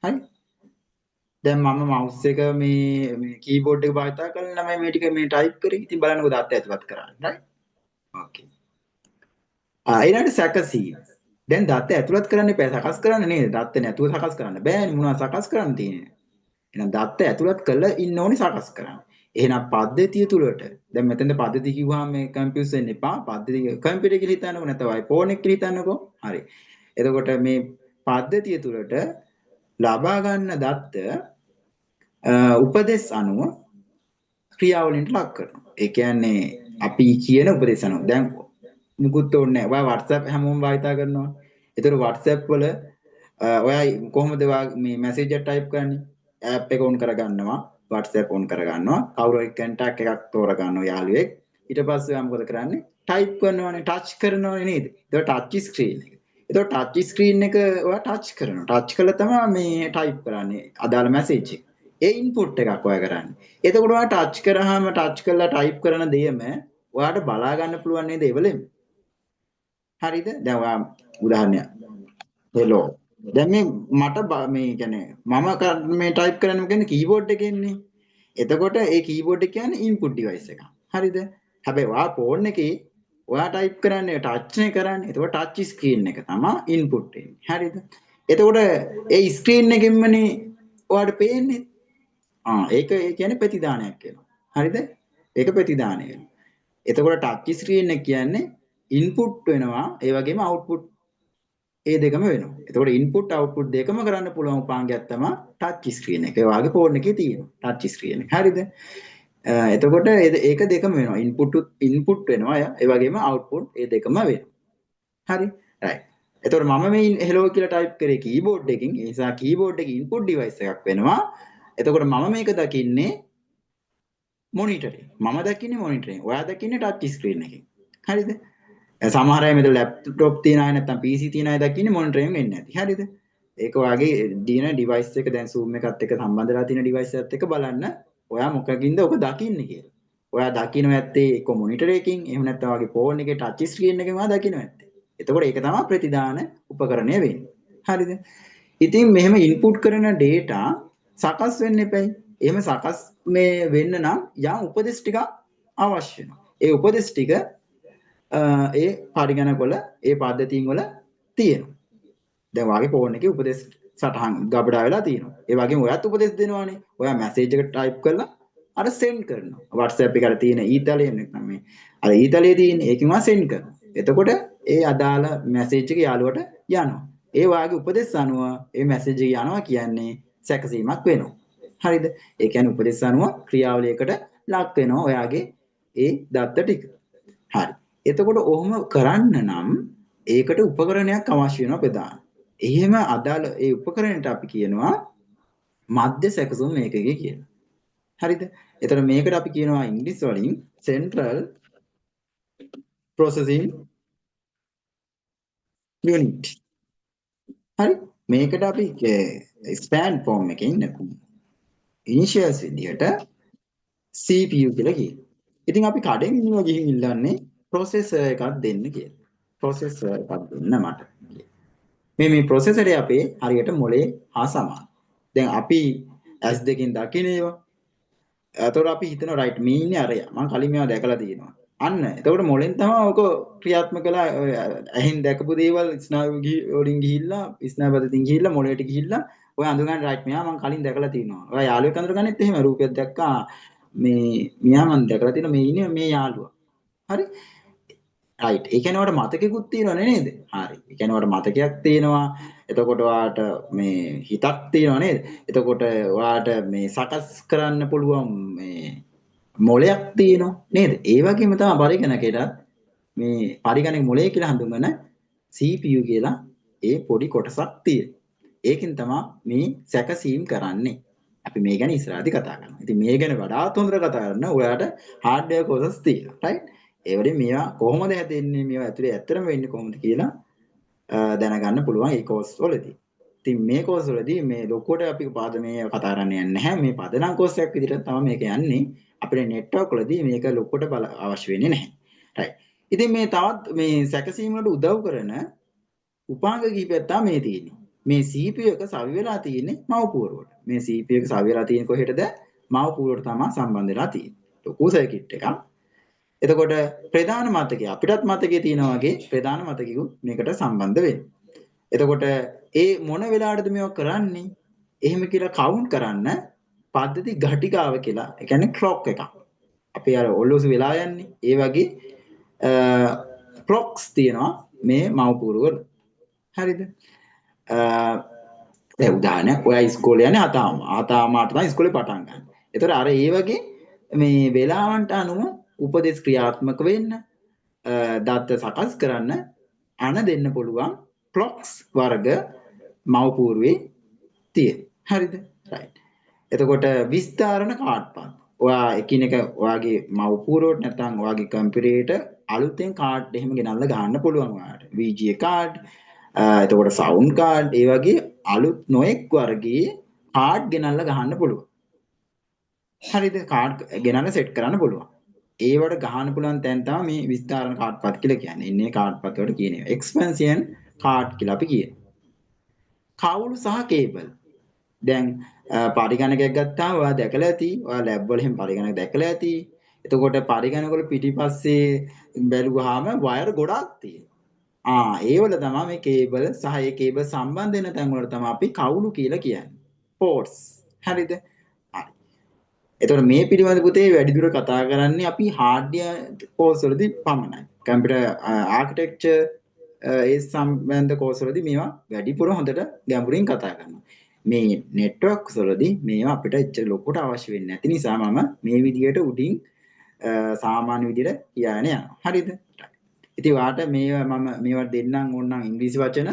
හරි? දැන් මම මවුස් එක මේ කීබෝඩ් එක භාවිත කරලා නම් මේ ටික මේ ටයිප් කරේ. ඉතින් බලන්නකෝ දත්ත ඇතුළත් කරන්නේ. right? ඕකේ. ඊළඟට සැකසීම. දැන් දත්ත ඇතුළත් කරන්න එපා සකස් කරන්න නේද? දත්ත නැතුව සකස් කරන්න බෑනේ. මොනවද සකස් කරන්න තියෙන්නේ? එහෙනම් දත්ත ඇතුළත් කරලා ඉන්න ඕනේ සකස් කරන්න. එහෙනම් පද්ධතිය තුලට දැන් මෙතෙන්ද පද්ධතිය කිව්වහම මේ කම්පියුටර් වෙන්න එපා. පද්ධතිය කම්පියුටර් කියලා හිතන්නකෝ නැත්නම් iPhone එක කියලා හිතන්නකෝ. හරි. එතකොට මේ පද්ධතිය තුලට ලබා ගන්න දත්ත උපදේශ අනුව ක්‍රියාවලියට ලක් කරනවා. ඒ කියන්නේ අපි කියන උපදේශ අනුව දැන් මුකුත් ඕනේ නැහැ. ඔයා WhatsApp හැමෝම භාවිත කරනවා. ඒතර WhatsApp වල ඔයා කොහොමද මේ මැසේජ් එක ටයිප් කරන්නේ? app එක on කරගන්නවා. WhatsApp on කරගන්නවා. කවුරු එක්ක contact එකක් තෝරගන්නවා යාළුවෙක්. ඊට පස්සේ ඔයා මොකද කරන්නේ? ටයිප් කරනවානේ, ටච් කරනවානේ නේද? ඒක ටච් ස්ක්‍රීන් එක. ඒතකොට ටච් ස්ක්‍රීන් එක ඔයා ටච් කරනවා. ටච් කළා තමයි මේ ටයිප් කරන්නේ අදාළ මැසේජ් එක. ඒ ඉන්පුට් එකක් ඔයා කරන්නේ. එතකොට ඔයා ටච් කරාම ටච් කරලා ටයිප් කරන දෙයම ඔයාට බලා ගන්න පුළුවන් නේද ඒවලෙන්? හරිද? දැන් ඔයා උදාහරණයක්. හෙලෝ. දැන් මේ මට මේ කියන්නේ මම මේ ටයිප් කරන්නේ මොකෙන්ද කීබෝඩ් එකෙන්නේ. එතකොට ඒ කීබෝඩ් එක කියන්නේ ඉන්පුට් ඩිවයිස් එක. හරිද? හැබැයි ඔයා ෆෝන් එකේ ඔයා ටයිප් කරන්නේ ටච් නේ කරන්නේ. එතකොට ටච් ස්ක්‍රීන් එක තමයි ඉන්පුට් එන්නේ. හරිද? එතකොට ඒ ස්ක්‍රීන් එකෙන්මනේ ඔයාට පේන්නේ. ඒක ඒ කියන්නේ ප්‍රතිදානයක් වෙනවා. හරිද? ඒක ප්‍රතිදානය වෙනවා. එතකොට ටච් ස්ක්‍රීන් එක කියන්නේ ඉන්පුට් වෙනවා ඒ වගේම අවුට්පුට් ඒ දෙකම වෙනවා. එතකොට ඉන්පුට් අවුට්පුට් දෙකම කරන්න පුළුවන් උපාංගයක් තමයි ටච් ස්ක්‍රීන් එක. ඒ වගේ ෆෝන් එකේ තියෙනවා ටච් ස්ක්‍රීන් එක. හරිද? එතකොට ඒක දෙකම වෙනවා. ඉන්පුට් වෙනවා ඒ වගේම අවුට්පුට් ඒ දෙකම වෙනවා. හරි? රයිට්. එතකොට මම මේ hello කියලා ටයිප් කරේ කීබෝඩ් එකකින්. ඒ නිසා කීබෝඩ් එකේ ඉන්පුට් ඩිවයිස් එකක් වෙනවා. එතකොට මම මේක දකින්නේ මොනිටරේ. මම දකින්නේ මොනිටරේ. ඔයා දකින්නේ ටච් ස්ක්‍රීන් එකෙන්. හරිද? සමහර අය මෙතන ලැප්ටොප් තියන අය නැත්නම් PC තියන අය දකින්නේ මොනිටරෙන් වෙන්නේ නැති. හරිද? ඒක ඔයාගේ දින ඩිවයිස් එක දැන් Zoom එකත් එක්ක සම්බන්ධ වෙලා තියෙන ඩිවයිස් එකත් එක්ක බලන්න ඔයා මොකකින්ද ඔක දකින්නේ කියලා. ඔයා දකින්න ඇත්තේ එක්ක මොනිටර් එකකින් එහෙම නැත්නම් ඔයාගේ ෆෝන් එකේ ටච් ස්ක්‍රීන් එකෙන් ඔයා දකින්න ඇත්තේ. එතකොට ඒක තමයි ප්‍රතිදාන උපකරණය වෙන්නේ. හරිද? ඉතින් මෙහෙම ඉන්පුට් කරන data සකස් වෙන්න එපයි. එහෙම සකස් මේ වෙන්න නම් යම් උපදෙස් ටිකක් අවශ්‍ය වෙනවා. ඒ උපදෙස් ටික ඒ පරිගණකවල ඒ පද්ධතීන් වල තියෙනවා. දැන් වාගේ ෆෝන් එකේ උපදෙස් සටහන් ගබඩා වෙලා තියෙනවා. ඒ වගේම ඔයත් උපදෙස් දෙනවානේ. ඔයා මැසේජ් එක ටයිප් කරලා අර සෙන්ඩ් කරනවා. WhatsApp එකට තියෙන ඊතලයෙන් නැත්නම් මේ අර ඊතලයේ තියෙන ඒකෙන් වා සෙන්ඩ් කරනවා. එතකොට ඒ අදාළ මැසේජ් එක යාළුවට යනවා. ඒ වාගේ උපදෙස් අනුව ඒ මැසේජ් එක යනවා කියන්නේ සැකසීමක් වෙනවා. හරිද? ඒ කියන්නේ උපදෙස් අනුව ක්‍රියාවලියකට ලක් වෙනවා ඔයාගේ ඒ දත්ත ටික. හරි. එතකොට ඔහොම කරන්න නම් ඒකට උපකරණයක් අවශ්‍ය වෙනවා ප්‍රධාන. එහෙම අදාළ ඒ උපකරණයට අපි කියනවා මධ්‍ය සැකසුම් මේකකේ කියලා. හරිද? එතකොට මේකට අපි කියනවා ඉංග්‍රීසි වලින් central processing unit. හරි? මේකට අපි expand form එකකින් initials විදියට CPU කියලා කියනවා. ඉතින් අපි කඩෙන් ඉන්නවා ගිහින් ඉල්ලන්නේ processor එකක් දෙන්න කියලා. processor එකක් දෙන්න මට. මේ processor අපේ හරියට මොලේ හා සමානයි. දැන් අපි S2කින් දකින ඒවා. එතකොට අපි හිතනවා රයිට් මේ ඉන්නේ අරයා. මම කලින් මේවා දැකලා තියෙනවා. අන්න. එතකොට මොලෙන් තමයි ඔක ක්‍රියාත්මක කළා ඇහෙන් දැකපු දේවල් ස්නායු වලින් ගිහිල්ලා ස්නායු පද්ධතියෙන් ගිහිල්ලා මොලේට ගිහිල්ලා ඔය අඳුරගන්න රයිට් මෙයා මම කලින් දැකලා තියෙනවා. ඔය යාළුවෙක් අඳුරගන්නෙත් එහෙම රූපයක් දැක්කා මේ මෙයා මම දැකලා තියෙනවා මේ ඉන්නේ මේ යාළුවා. හරි? රයිට්. ඒ කියන්නේ ඔයාලට මතකෙකුත් තියෙනව නේද? හරි. ඒ කියන්නේ ඔයාලට මතකයක් තියෙනවා. එතකොට ඔයාලට මේ හිතක් තියෙනව නේද? එතකොට ඔයාලට මේ සකස් කරන්න පුළුවන් මේ මොලයක් තියෙනවා නේද? ඒ වගේම තමයි පරිගණකයටත් මේ පරිගණක මොලය කියලා හඳුන්වන CPU කියලා ඒ පොඩි කොටසක් තියෙනවා. ඒකෙන් තමයි මේ සැකසීම් කරන්නේ. අපි මේ ගැන ඉස්සරහදී කතා කරනවා. ඉතින් මේ ගැන වඩාත් හොඳට කතා කරන්න ඔයාලට හાર્ඩ්වෙයාර් කොටස් තියෙනවා. රයිට්? ඒ වලින් මේවා කොහොමද හැදෙන්නේ මේවා ඇතුලේ ඇත්තටම වෙන්නේ කොහොමද කියලා දැනගන්න පුළුවන් මේ කෝස් වලදී. ඉතින් මේ කෝස් වලදී මේ ලොකුවට අපි පාදමේ කතා කරන්න යන්නේ නැහැ. මේ පදනම් කෝස් එකක් විදිහට තමයි මේක යන්නේ. අපේ නෙට්වර්ක් වලදී මේක ලොකුවට අවශ්‍ය වෙන්නේ නැහැ. රයිට්. ඉතින් මේ තවත් මේ සැකසීම වලට උදව් කරන උපාංග කිහිපයක් තමයි මේ තියෙන්නේ. මේ CPU එක සවි වෙලා තියෙන්නේ මව් පුවරුවට. මේ CPU එක සවි වෙලා තියෙන්නේ කොහෙටද? මව් පුවරුවට තමයි සම්බන්ධ වෙලා තියෙන්නේ. ලොකු සර්කිට් එකක්. එතකොට ප්‍රධාන මතකය අපිටත් මතකයේ තියෙනවා වගේ ප්‍රධාන මතකයකුත් මේකට සම්බන්ධ වෙනවා. එතකොට ඒ මොන වෙලාවටද මේක කරන්නේ? එහෙම කියලා කවුන්ට් කරන්න පද්ධති ඝටිකාව කියලා. ඒ කියන්නේ ක්ලොක් එකක්. අපි අර ඔල්ලෝසු වෙලා යන්නේ. ඒ වගේ ක්ලොක්ස් තියෙනවා මේ මව්පුරු වල. හරිද? දැන් උදාහරණයක් ඔයා ඉස්කෝලේ යන්නේ හතාමාට තමයි ඉස්කෝලේ පටන් ගන්න. ඒතර අර ඒ වගේ මේ වෙලාවන්ට අනුව උපදේශ ක්‍රියාත්මක වෙන්න දත්ත සකස් කරන්න අණ දෙන්න පුළුවන් ක්ලොක්ස් වර්ග මව්පූර්වේ තියෙන. හරිද? රයිට්. එතකොට විස්තරණ කාඩ් පාත්. ඔයා එකිනෙක ඔයාගේ මව්පූරුවට නැත්නම් ඔයාගේ කම්පියුටරේට අලුතෙන් කාඩ් එහෙම ගෙනල්ලා ගන්න පුළුවන් ඔයාට. VGA කාඩ්, එතකොට සවුන්ඩ් කාඩ්, ඒ වගේ අලුත් නොඑක් වර්ගයේ කාඩ් ගෙනල්ලා ගහන්න පුළුවන්. හරිද? කාඩ් ගෙනල්ලා සෙට් කරන්න පුළුවන්. ඒවට ගහන්න පුළුවන් තැන් තමයි මේ විස්තරණ කාඩ් පත් කියලා කියන්නේ. ඉන්නේ කාඩ් පත් වලට කියන්නේ එක්ස්පැන්ෂන් කාඩ් කියලා අපි කියනවා. කවුළු සහ කේබල්. දැන් පරිගණකයක් ගත්තාම ඔයා දැකලා ඇති. ඔයා ලැබ් වල එහෙම පරිගණක දැකලා ඇති. එතකොට පරිගණක වල පිටිපස්සේ බැලුවාම වයර් ගොඩක් තියෙනවා. ඒවල තමයි මේ කේබල් සහ ඒ කේබල් සම්බන්ධ වෙන තැන් වල තමයි අපි කවුළු කියලා කියන්නේ. පෝට්ස්. හරිද? හරි. එතකොට මේ පිළිබඳ පුතේ වැඩිදුර කතා කරන්නේ අපි හાર્ඩ්වෙයාර් කෝස් වලදී පමණයි. කම්පියුටර් ආකිටෙක්චර් ඒ සම්බන්ධ කෝස් වලදී මේවා වැඩිපුර හොඳට ගැඹුරින් කතා කරනවා. මේ නෙට්වර්ක්ස් වලදී මේවා අපිට එච්චර ලොකුට අවශ්‍ය වෙන්නේ නැති නිසා මම මේ විදියට උඩින් සාමාන්‍ය විදියට කියන්න යනවා. හරිද? ඉතින් ඔයාට මේවා මම මේවා දෙන්නම් ඕනනම් ඉංග්‍රීසි වචන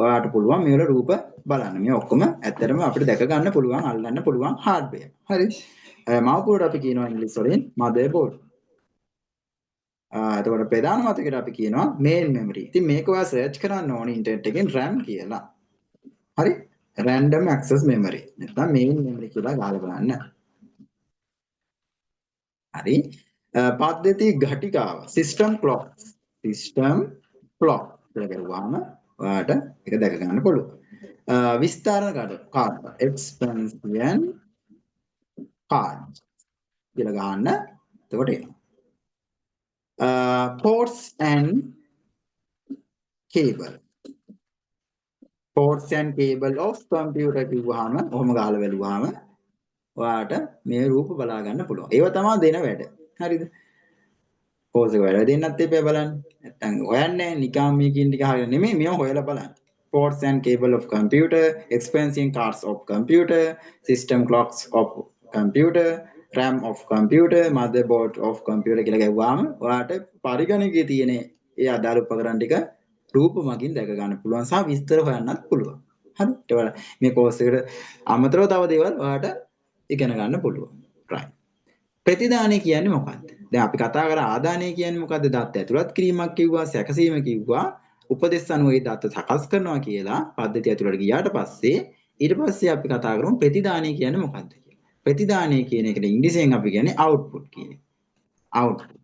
ඔයාට පුළුවන් මේවල රූප බලන්න. මේ ඔක්කොම ඇත්තටම අපිට දැක ගන්න පුළුවන්, අල්ලන්න පුළුවන් හાર્ඩ්වෙයාර්. හරි? මව්පොරට අපි කියනවා ඉංග්‍රීසි වලින් මදර් බෝඩ්. එතකොට ප්‍රධාන මතකයට අපි කියනවා මේන් මෙමරි. ඉතින් මේක ඔයා සර්ච් කරන්න ඕනේ ඉන්ටර්නෙට් එකෙන් RAM කියලා. හරි? random access memory. නැත්නම් මේන් මෙමරි කියලා ගහලා බලන්න. හරි? පද්ධති ඝටිකාව system clock. system clock කියලා කරුවාම ඔයාට ඒක දැක ගන්න පුළුවන්. විස්තරණ කාඩ් expansion card කියලා ගන්න. එතකොට එනවා. Ports and cable. Ports and cable of computer කිව්වහම ඔහොම ගහලා බලුවාම ඔයාට මේ රූප බලා ගන්න පුළුවන්. ඒව තමයි දෙන වැඩ. හරිද? කෝස් එක වැඩ දෙන්නත් එපා බලන්න. නැත්තම් හොයන්නේ නිකම් මේකින් ටික අහගෙන නෙමෙයි මේව හොයලා බලන්න. Ports and cable of computer, expansion cards of computer, system clocks of computer, RAM of computer, motherboard of computer කියලා ගැව්වාම ඔයාට පරිගණකයේ තියෙන ඒ අදාළ උපකරණ ටික රූප මගින් දැක ගන්න පුළුවන් සහ විස්තර හොයන්නත් පුළුවන්. හරි? ඒවල මේ කෝස් එකට අමතරව තව දේවල් ඔයාට ඉගෙන ගන්න පුළුවන්. right. ප්‍රතිදානය කියන්නේ මොකක්ද? දැන් අපි කතා කරා ආදානය කියන්නේ මොකද්ද? දත්ත ඇතුළත් කිරීමක් කිව්වා, සැකසීම කිව්වා, උපදෙස් අනුව ඒ දත්ත සකස් කරනවා කියලා පද්ධතිය ඇතුළට ගියාට පස්සේ ඊට පස්සේ අපි කතා කරමු ප්‍රතිදානය කියන්නේ මොකක්ද කියලා. ප්‍රතිදානය කියන එකට ඉංග්‍රීසියෙන් අපි කියන්නේ output කියන්නේ. output.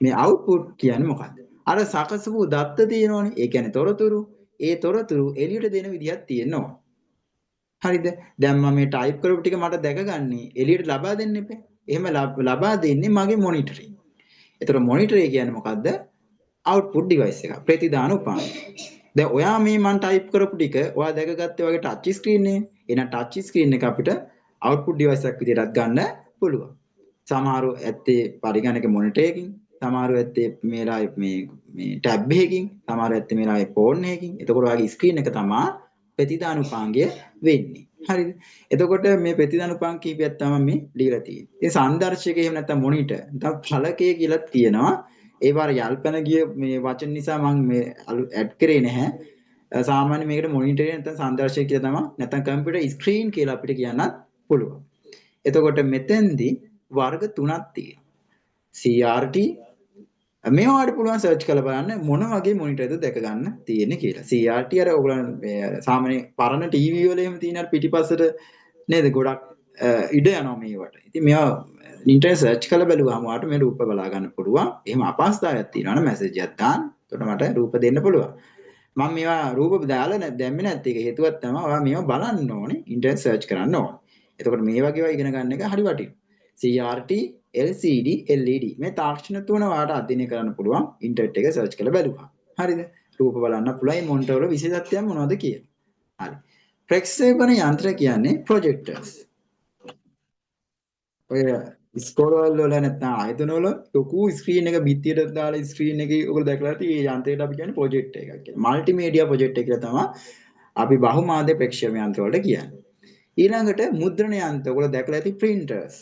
මේ output කියන්නේ මොකක්ද? අර සකසපු දත්ත තියෙනවනේ. ඒ කියන්නේ තොරතුරු. ඒ තොරතුරු එළියට දෙන විදියක් තියෙනවා. හරිද? දැන් මම මේ ටයිප් කරපු ටික මට දැකගන්නේ එළියට ලබා දෙන්න එපා. එහෙම ලබා දෙන්නේ මගේ මොනිටරේ. ඒතර මොනිටරේ කියන්නේ මොකද්ද? output device එක. ප්‍රතිදාන උපාංග. දැන් ඔයා මේ මම ටයිප් කරපු ටික ඔයා දැකගත්තේ වගේ ටච් ස්ක්‍රීන් නේ. එහෙනම් ටච් ස්ක්‍රීන් එක අපිට output device එකක් විදිහටත් ගන්න පුළුවන්. සමහරව ඇත්තේ පරිගණක මොනිටර් එකකින්, සමහරව ඇත්තේ මේ ටැබ් එකකින්, සමහරව ඇත්තේ මේ ෆෝන් එකකින්. එතකොට ඔයාගේ ස්ක්‍රීන් එක තමයි ප්‍රතිදාන උපාංගය වෙන්නේ. හරිද? එතකොට මේ ප්‍රතිදාන උපාංග කීපයක් තමයි මේ දීලා තියෙන්නේ. ඒ සංදර්ශකය එහෙම නැත්නම් මොනිටර් නැත්නම් ඵලකය කියලා තියෙනවා. ඒ වාර යල්පන ගිය මේ වචන නිසා මම මේ ඇඩ් කරේ නැහැ. සාමාන්‍ය මේකට මොනිටර් නැත්නම් සංදර්ශකය කියලා තමයි නැත්නම් කම්පියුටර් ස්ක්‍රීන් කියලා අපිට කියන්නත් පුළුවන්. එතකොට මෙතෙන්දී වර්ග තුනක් තියෙනවා. CRT මේවාට පුළුවන් සර්ච් කරලා බලන්න මොන වගේ මොනිටර්ද දැක ගන්න තියෙන්නේ කියලා. CRT අර ඔයගොල්ලන් සාමාන්‍ය පරණ ටීවී වල එහෙම තියෙන අර පිටිපස්සට නේද ගොඩක් ඉඩ යනවා මේවට. ඉතින් මේවා ඉන්ටර්නෙට් සර්ච් කරලා බැලුවාම ඔයාලට මේ රූප බලා ගන්න පුළුවන්. එහෙම අපහසුතාවයක් තියෙනවා නම් මැසේජ් එකක් දාන්න. එතකොට මට රූප දෙන්න පුළුවන්. මම මේවා රූප දාලා දැම්මේ නැත්te ඒක හේතුවක් තමයි ඔයා මේවා බලන්න ඕනේ. ඉන්ටර්නෙට් සර්ච් කරන්න ඕනේ. එතකොට මේ වගේ ඒවා ඉගෙන ගන්න එක හරි වටිනවා. CRT LCD LED මේ තාක්ෂණ තුන ඔයාලට අධ්‍යයනය කරන්න පුළුවන් ඉන්ටර්නෙට් එක සර්ච් කරලා බලුවා. හරිද? රූප බලන්න පුළුවන් මේ මොනිටර් වල විශේෂත්වයන් මොනවද කියලා. හරි. ප්‍රක්ෂේපණ යන්ත්‍ර කියන්නේ ප්‍රොජෙක්ටර්ස්. ඔය ඉස්කෝලවල වල නැත්නම් ආයතන වල ලොකු ස්ක්‍රීන් එක බිත්තියට දාලා ස්ක්‍රීන් එකේ ඔයගොල්ලෝ දැකලා ඇති මේ යන්ත්‍රයට අපි කියන්නේ ප්‍රොජෙක්ටර් එකක් කියලා. මල්ටිමීඩියා ප්‍රොජෙක්ටර් කියලා තමයි අපි බහුමාධ්‍ය ප්‍රක්ෂේපණ යන්ත්‍ර වලට කියන්නේ. ඊළඟට මුද්‍රණ යන්ත්‍ර ඔයගොල්ලෝ දැකලා ඇති printers.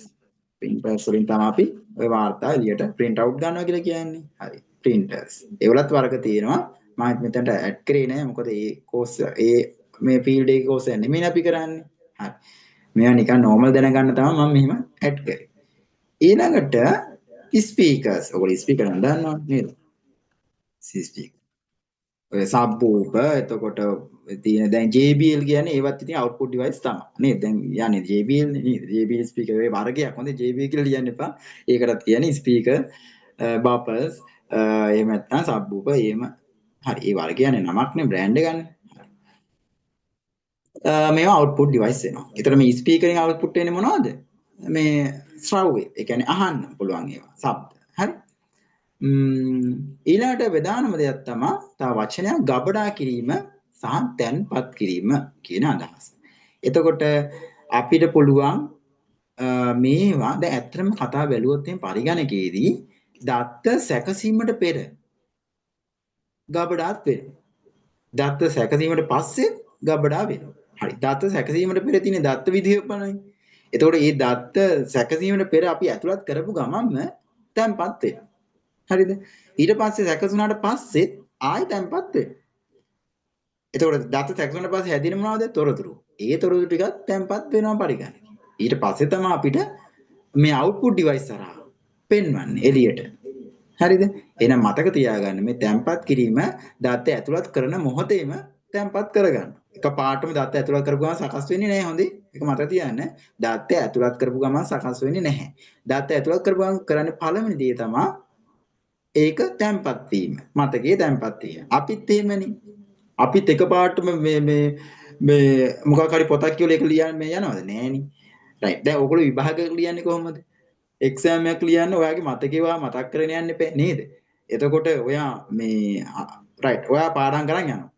printers වලින් තමයි අපි ඔය වාර්තා එළියට print out ගන්නවා කියලා කියන්නේ. හරි. printers. ඒවලත් වර්ග තියෙනවා. මම මෙතනට ඇඩ් කරේ නෑ මොකද ඒ course මේ field එකේ course එක නෙමෙයි අපි කරන්නේ. හරි. මේවා නිකන් normal දැනගන්න තමයි මම මෙහෙම ඇඩ් කරේ. ඊළඟට speakers. ඔයගොල්ලෝ speaker නම් දන්නවද නේද? speaker. ඔය subwoofer එතකොට තියෙන දැන් JBL කියන්නේ ඒවත් ඉතින් output device තමයි නේද? දැන් යන්නේ JBL නේද? JBL speaker වේ වර්ගයක්. හොඳ JBL කියලා ලියන්න එපා. ඒකටත් කියන්නේ speaker, buffers, එහෙම නැත්නම් subwoofer එහෙම. හරි. ඒ වර්ගය කියන්නේ නමක් නේ brand එක ගන්න. මේවා output device වෙනවා. ඒතර මේ speaker එකෙන් output වෙන්නේ මොනවද? මේ ශ්‍රව්‍ය. ඒ කියන්නේ අහන්න පුළුවන් ඒවා. ශබ්ද. හරි. ඊළඟට ප්‍රධානම දෙයක් තමයි තව වචනයක් ගබඩා කිරීම සහ තැන්පත් කිරීම කියන අදහස. එතකොට අපිට පුළුවන් මේවා දැන් ඇත්තටම කතා බැලුවොත් එහෙනම් පරිගණකයේදී දත්ත සැකසීමට පෙර ගබඩාත් වෙනවා. දත්ත සැකසීමට පස්සේ ගබඩා වෙනවා. හරි. දත්ත සැකසීමට පෙර තියෙන දත්ත විදිහපණයි. එතකොට මේ දත්ත සැකසීමට පෙර අපි ඇතුළත් කරපු ගමන්ම තැම්පත් වෙනවා. හරිද? ඊට පස්සේ සැකසුණාට පස්සේ ආයෙ තැම්පත් වෙනවා. එතකොට දත්ත සැකසුණාට පස්සේ හැදෙන මොනවද? තොරතුරු. ඒ තොරතුරු ටිකත් තැම්පත් වෙනවා පරිගණකේ. ඊට පස්සේ තමයි අපිට මේ අවුට්පුට් ඩිවයිස් හරහා පෙන්වන්නේ එළියට. හරිද? එහෙනම් මතක තියාගන්න මේ තැම්පත් කිරීම දත්ත ඇතුළත් කරන මොහොතේම තැම්පත් කරගන්න. එක පාටම දත්ත ඇතුළත් කරපු ගමන් සකස් වෙන්නේ නැහැ හොඳේ. ඒක මතක තියාගන්න. දත්ත ඇතුළත් කරපු ගමන් සකස් වෙන්නේ නැහැ. දත්ත ඇතුළත් කරපු ගමන් කරන්නේ පළවෙනි දේ තමයි ඒක තැම්පත් වීම. මතකයේ තැම්පත් වීම. අපිත් එහෙමනේ. අපිත් එකපාරටම මේ මොකක් හරි පොතක් කියලා ඒක ලියන්න මේ යනවද? නෑනේ. රයිට්. දැන් ඔයගොල්ලෝ විභාග ලියන්නේ කොහොමද? එක්සෑම් එකක් ලියන්න ඔයාගේ මතකේ වා මතක් කරගෙන යන්න එපා නේද? එතකොට ඔයා මේ රයිට් ඔයා පාඩම් කරන් යනවා.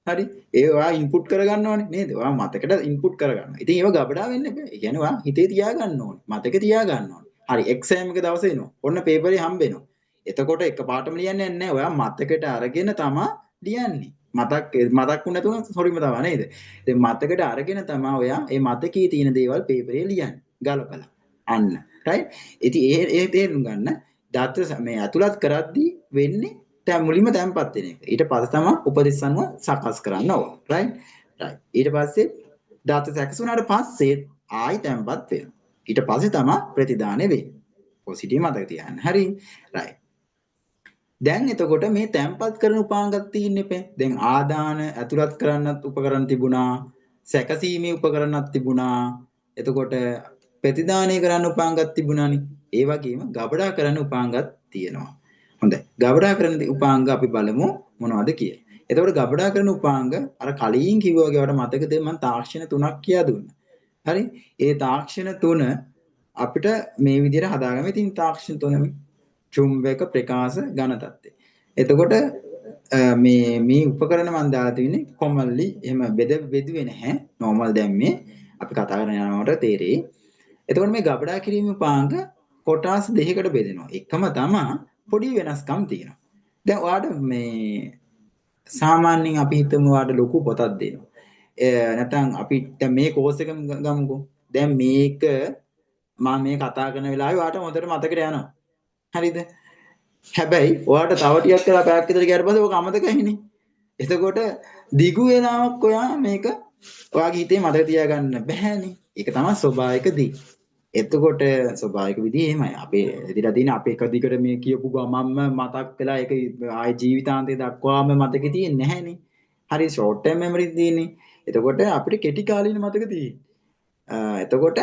හරි. ඒ ඔයා ඉන්පුට් කරගන්න ඕනේ නේද? ඔයා මතකයට ඉන්පුට් කරගන්න. ඉතින් ඒව ගබඩා වෙන්න එපා. ඒ කියන්නේ ඔයා හිතේ තියාගන්න ඕනේ. මතකේ තියාගන්න ඕනේ. හරි එක්සෑම් එක දවසේ එනවා. ඔන්න පේපරේ හම්බෙනවා. එතකොට එකපාරටම ලියන්නේ නැහැ. ඔයා මතකයට අරගෙන තමයි ලියන්නේ. මතක් වුණ නැතුව සොරිම තමයි නේද? ඉතින් මතකයට අරගෙන තමයි ඔයා මේ මතකයේ තියෙන දේවල් පේපරේ ලියන්නේ. ගලපලා. අන්න. රයිට්. ඉතින් ඒ තේරුම් ගන්න දත්ත මේ ඇතුළත් කරද්දී වෙන්නේ දැන් මුලින්ම තැම්පත් වෙන එක. ඊට පස්සේ තමයි උපදෙස්සන්ව සකස් කරන්න ඕන. රයිට්. රයිට්. ඊට පස්සේ දත්ත සැකසුණාට පස්සේ ආයි තැම්පත් වෙනවා. ඊට පස්සේ තමයි ප්‍රතිදානෙ වෙන්නේ. පොසිටිව් මතක තියාගන්න. හරි. රයිට්. දැන් එතකොට මේ තැම්පත් කරන උපාංගයක් තියෙන්නේ පේ. දැන් ආදාන ඇතුළත් කරන්නත් උපකරණ තිබුණා. සැකසීමේ උපකරණක් තිබුණා. එතකොට ප්‍රතිදානය කරන්න උපාංගයක් තිබුණානේ. ඒ වගේම ගබඩා කරන්න උපාංගයක් තියෙනවා. හොඳයි. ගබඩා කරන උපාංග අපි බලමු මොනවද කියලා. එතකොට ගබඩා කරන උපාංග අර කලින් කිව්වා වගේ වට මතකද මම තාක්ෂණ තුනක් කියා දුන්නා. හරි? ඒ තාක්ෂණ තුන අපිට මේ විදිහට හදාගන්න. ඉතින් තාක්ෂණ තුනම චුම්බක ප්‍රකාශ ඝන තත්ත්වය. එතකොට මේ උපකරණ මම දාලා තියෙන්නේ කොමල්ලි එහෙම බෙදුවේ නැහැ. නෝමල් දැම්මේ අපි කතා කරන යනකොට තේරෙයි. එතකොට මේ ගබඩා කිරීම උපාංග කොටස් දෙකකට බෙදෙනවා. එකම තමයි පොඩි වෙනස්කම් තියෙනවා. දැන් ඔයාලට මේ සාමාන්‍යයෙන් අපි හිතමු ඔයාලට ලොකු පොතක් දෙනවා. නැත්නම් අපිට මේ කෝස් එකම ගමුකෝ. දැන් මේක මම මේ කතා කරන වෙලාවේ ඔයාලට හොඳට මතකට යනවා. හරිද? හැබැයි ඔයාලට තව ටිකක් කරලා පැයක් විතර ගියාට පස්සේ ඔක අමතකයිනේ. එතකොට දිගු වෙනාවක් ඔයා මේක ඔයාගේ හිතේ මතක තියාගන්න බෑනේ. ඒක තමයි ස්වභාවික දේ. එතකොට ස්වභාවික විදිහ එහෙමයි. අපේ එදිලා තියෙන අපේ එක දිගට මේ කියපු ගමන්ම මතක් වෙලා ඒක ආයේ ජීවිතාන්තය දක්වාම මතකෙ තියෙන්නේ නැහැනේ. හරි ෂෝට් ටර්ම් මෙමරි තියෙන්නේ. එතකොට අපිට කෙටි කාලීන මතක තියෙන්නේ. එතකොට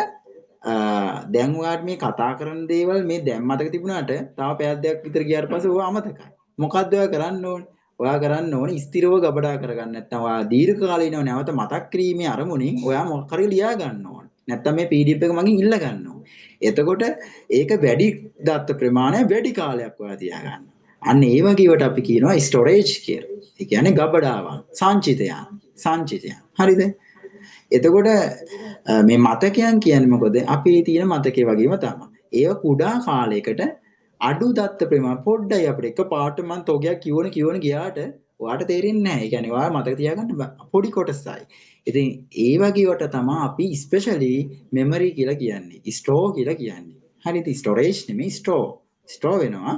දැන් ඔයාලට මේ කතා කරන දේවල් මේ දැන් මතක තිබුණාට තව පැයක් දෙකක් විතර ගියාට පස්සේ ඔයා අමතකයි. මොකද්ද ඔයා කරන්න ඕනේ? ඔයා කරන්න ඕනේ ස්ථිරව ගබඩා කරගන්න. නැත්නම් ඔයා දීර්ඝ කාලීනව නැවත මතක් කිරීමේ අරමුණින් ඔයා මොකක් හරි ලියා ගන්න ඕනේ. නැත්නම් මේ PDF එක මගෙන් ඉල්ල ගන්න ඕනේ. එතකොට ඒක වැඩි දත්ත ප්‍රමාණය වැඩි කාලයක් ඔයා තියාගන්න. අන්න ඒ වගේවට අපි කියනවා ස්ටෝරේජ් කියලා. ඒ කියන්නේ ගබඩාවක්, සංචිතයන්. හරිද? එතකොට මේ මතකයන් කියන්නේ මොකද? අපේ තියෙන මතකේ වගේම තමයි. ඒව කුඩා කාලයකට අඩු දත්ත ප්‍රමාණය පොඩ්ඩයි අපිට එකපාරට මම තෝගයක් කියවන ගියාට ඔයාට තේරෙන්නේ නැහැ. ඒ කියන්නේ ඔයා මතක තියාගන්න පොඩි කොටසයි. ඉතින් ඒ වගේවට තමයි අපි ස්පෙෂලි මෙමරි කියලා කියන්නේ. ස්ටෝර් කියලා කියන්නේ. හරිද? ස්ටෝරේජ් නෙමෙයි ස්ටෝර්. ස්ටෝර් වෙනවා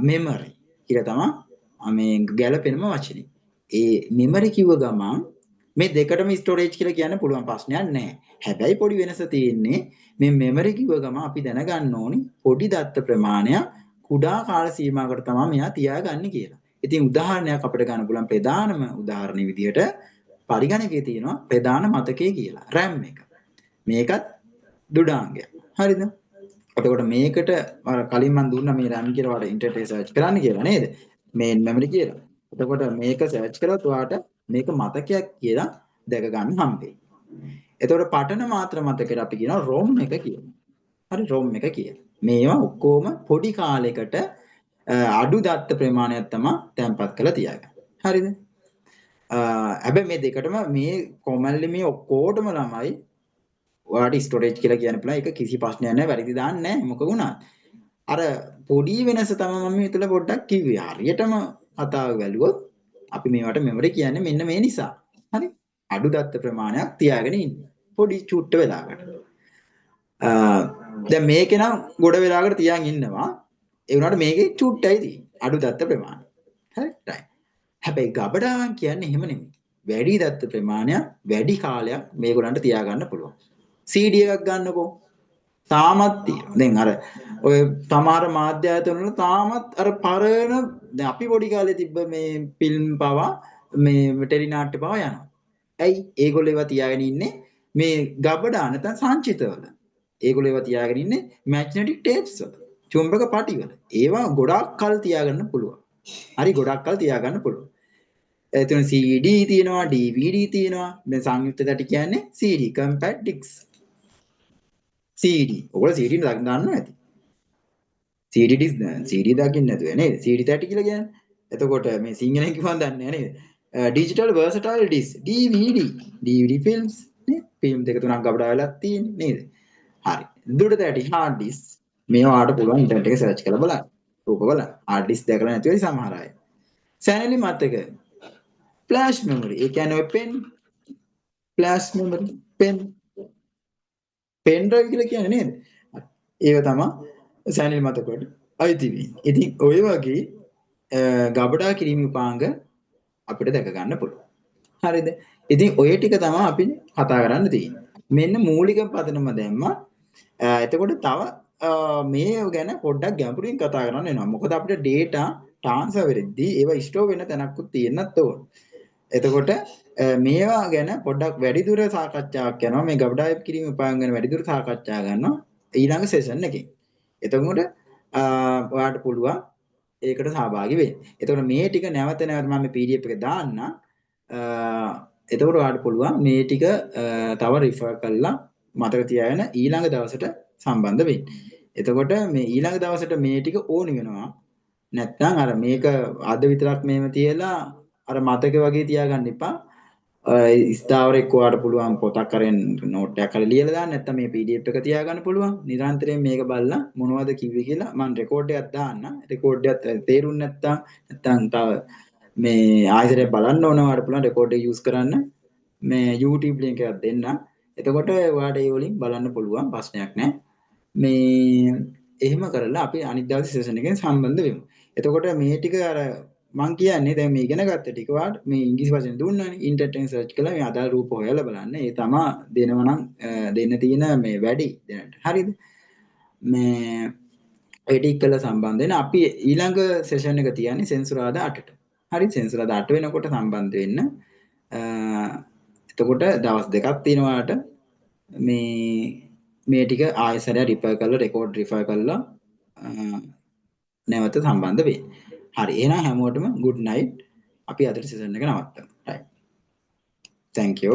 මෙමරි කියලා තමයි මේ ගැලපෙනම වචනේ. ඒ මෙමරි කිව්ව ගමන් මේ දෙකටම ස්ටෝරේජ් කියලා කියන්න පුළුවන් ප්‍රශ්නයක් නැහැ. හැබැයි පොඩි වෙනස තියෙන්නේ මේ මෙමරි කිව්ව ගමන් අපි දැනගන්න ඕනි පොඩි දත්ත ප්‍රමාණය කුඩා කාල සීමාවකට තමයි මෙයා තියාගන්නේ කියලා. ඉතින් උදාහරණයක් අපිට ගන්න පුළුවන් ප්‍රධානම උදාහරණ විදිහට පරිගණකයේ තියෙනවා ප්‍රධාන මතකය කියලා RAM එක. මේකත් දුඩාංගයක්. හරිද? එතකොට මේකට කලින් මම දුන්නා මේ RAM කියලා වල ඉන්ටර්ෆේස් සර්ච් කරන්න කියලා නේද? මේන් මෙමරි කියලා. එතකොට මේක සර්ච් කරලා ඔයාට මේක මතකයක් කියලා දැක ගන්න හම්බෙයි. එතකොට පටන මාත්‍ර මතකයට අපි කියනවා ROM එක කියලා. හරි ROM එක කියලා. මේවා ඔක්කොම පොඩි කාලයකට අඩු දත්ත ප්‍රමාණයක් තමයි තැම්පත් කරලා තියාගන්න. හරිද? හැබැයි මේ දෙකටම මේ කොමල්ලි මේ ඔක්කොටම ළමයි ඔයාලට ස්ටෝරේජ් කියලා කියන්න පුළුවන්. ඒක කිසි ප්‍රශ්නයක් නැහැ. වැරදි දාන්නේ නැහැ. මොකද වුණත් අර පොඩි වෙනස තමයි මම මෙතන පොඩ්ඩක් කිව්වේ. හරියටම කතාව බැලුවොත් අපි මේවට මෙමරි කියන්නේ මෙන්න මේ නිසා. හරි? අඩු දත්ත ප්‍රමාණයක් තියාගෙන ඉන්න. පොඩි චුට්ට වෙලාවකට. දැන් මේකේ නම් ගොඩ වෙලාවකට තියන් ඉන්නවා. ඒ වුණාට මේකේ චුට්ටයි තියෙන්නේ. අඩු දත්ත ප්‍රමාණය. හරි? right. හැබැයි ගබඩාවන් කියන්නේ එහෙම නෙමෙයි. වැඩි දත්ත ප්‍රමාණයක් වැඩි කාලයක් මේගොල්ලන්ට තියාගන්න පුළුවන්. CD එකක් ගන්නකෝ. තාමත් තියෙනවා. දැන් අර ඔය සමහර මාධ්‍ය ආයතන වල තාමත් අර පරණ දැන් අපි පොඩි කාලේ තිබ්බ මේ ෆිල්ම් පවා මේ ටෙලිනාට්‍ය පවා යනවා. ඇයි? ඒගොල්ලෝ ඒවා තියාගෙන ඉන්නේ මේ ගබඩා නැත්නම් සංචිතවල. ඒගොල්ලෝ ඒවා තියාගෙන ඉන්නේ මැග්නටික් ටේප්ස් වල. චුම්බක පටි වල. ඒවා ගොඩාක් කල් තියාගන්න පුළුවන්. හරි ගොඩාක් කල් තියාගන්න පුළුවන්. එතන CD තියෙනවා, DVD තියෙනවා. දැන් සංයුක්ත තටි කියන්නේ CD compact disc. CD. ඔයගොල්ලෝ CD දන්නවා ඇති. CD disc CD දකින්න නැතුව නේද? CD තටි කියලා කියන්නේ. එතකොට මේ සිංහලෙන් කිව්වම දන්නේ නැහැ නේද? digital versatile disc, DVD films නේ. ෆිල්ම් දෙක තුනක් ගබඩා වෙලා තියෙන්නේ නේද? හරි. දුරට තටි hard disk. මේවා ආට පුළුවන් ඉන්ටර්නෙට් එකේ සර්ච් කරලා බලන්න. රූප බලන්න. hard disk දැකලා නැති වෙයි සමහර අය. සැනලි මතක flash memory. ඒ කියන්නේ ඔය flash memory pen drive කියලා කියන්නේ නේද? ඒක තමයි සැනලි මතකවලට අයිති වෙන්නේ. ඉතින් ඔය වගේ ගබඩා කිරීම උපාංග අපිට දැක ගන්න පුළුවන්. හරිද? ඉතින් ඔය ටික තමයි අපි කතා කරන්න තියෙන්නේ. මෙන්න මූලික පදනම දැම්මා. එතකොට තව මේ ගැන පොඩ්ඩක් ගැඹුරින් කතා කරන්න වෙනවා. මොකද අපිට data transfer වෙද්දී ඒවා ස්ටෝර් වෙන තැනක්කුත් තියෙන්නත් ඕන. එතකොට මේවා ගැන පොඩ්ඩක් වැඩිදුර සාකච්ඡාවක් කරනවා. මේ ගබඩා කිරීම උපායන් ගැන වැඩිදුර සාකච්ඡා කරනවා ඊළඟ සෙෂන් එකේ. එතකොට ඔයාලට පුළුවන් ඒකට සහභාගී වෙන්න. එතකොට මේ ටික නැවත මම PDF එකේ දාන්න. එතකොට ඔයාලට පුළුවන් මේ ටික තව රිෆර් කරලා මතක තියාගෙන ඊළඟ දවසට සම්බන්ධ වෙන්න. එතකොට මේ ඊළඟ දවසට මේ ටික ඕනි වෙනවා. නැත්නම් අර මේක අද විතරක් මේව තියලා අර මතක වගේ තියාගන්න එපා. ස්ථාවරයක් ඔයාලට පුළුවන් පොතක් අරන් නෝට් එකක් කරලා ලියලා දාන්න. නැත්නම් මේ PDF එක තියාගන්න පුළුවන්. නිරන්තරයෙන් මේක බලලා මොනවද කිව්වේ කියලා මම රෙකෝඩ් එකක් දාන්න. රෙකෝඩ් එකත් තේරුන්නේ නැත්නම් තව මේ ආයෙත් බලන්න ඕන ඔයාලට පුළුවන් රෙකෝඩ් එක යූස් කරන්න. මේ YouTube link එකක් දෙන්න. එතකොට ඔයාලට ඒ වලින් බලන්න පුළුවන් ප්‍රශ්නයක් නැහැ. මේ එහෙම කරලා අපි අනිත් දවසේ සෙෂන් එකෙන් සම්බන්ධ වෙමු. එතකොට මේ ටික අර මං කියන්නේ දැන් මේ ඉගෙන ගත්ත ටික වාට මේ ඉංග්‍රීසි වචන දුන්නානේ ඉන්ටර්නෙට් එකෙන් සර්ච් කළා මේ අදාළ රූප හොයලා බලන්න. ඒ තමයි දෙනවා නම් දෙන්න තියෙන මේ වැඩි දැනට. හරිද? මේ එඩිට් කරලා සම්බන්ධ වෙන අපි ඊළඟ සෙෂන් එක තියන්නේ සෙන්සුරාදා 8ට. හරි සෙන්සුරාදා 8 වෙනකොට සම්බන්ධ වෙන්න. එතකොට දවස් දෙකක් තියෙනවාට මේ ටික ආයෙසරයක් රිෆර් කරලා රෙකෝඩ් රිෆර් කරලා නැවත සම්බන්ධ වෙන්න. හරි එහෙනම් හැමෝටම good night. අපි අදට සෙෂන් එක නවත්තමු. right. Thank you.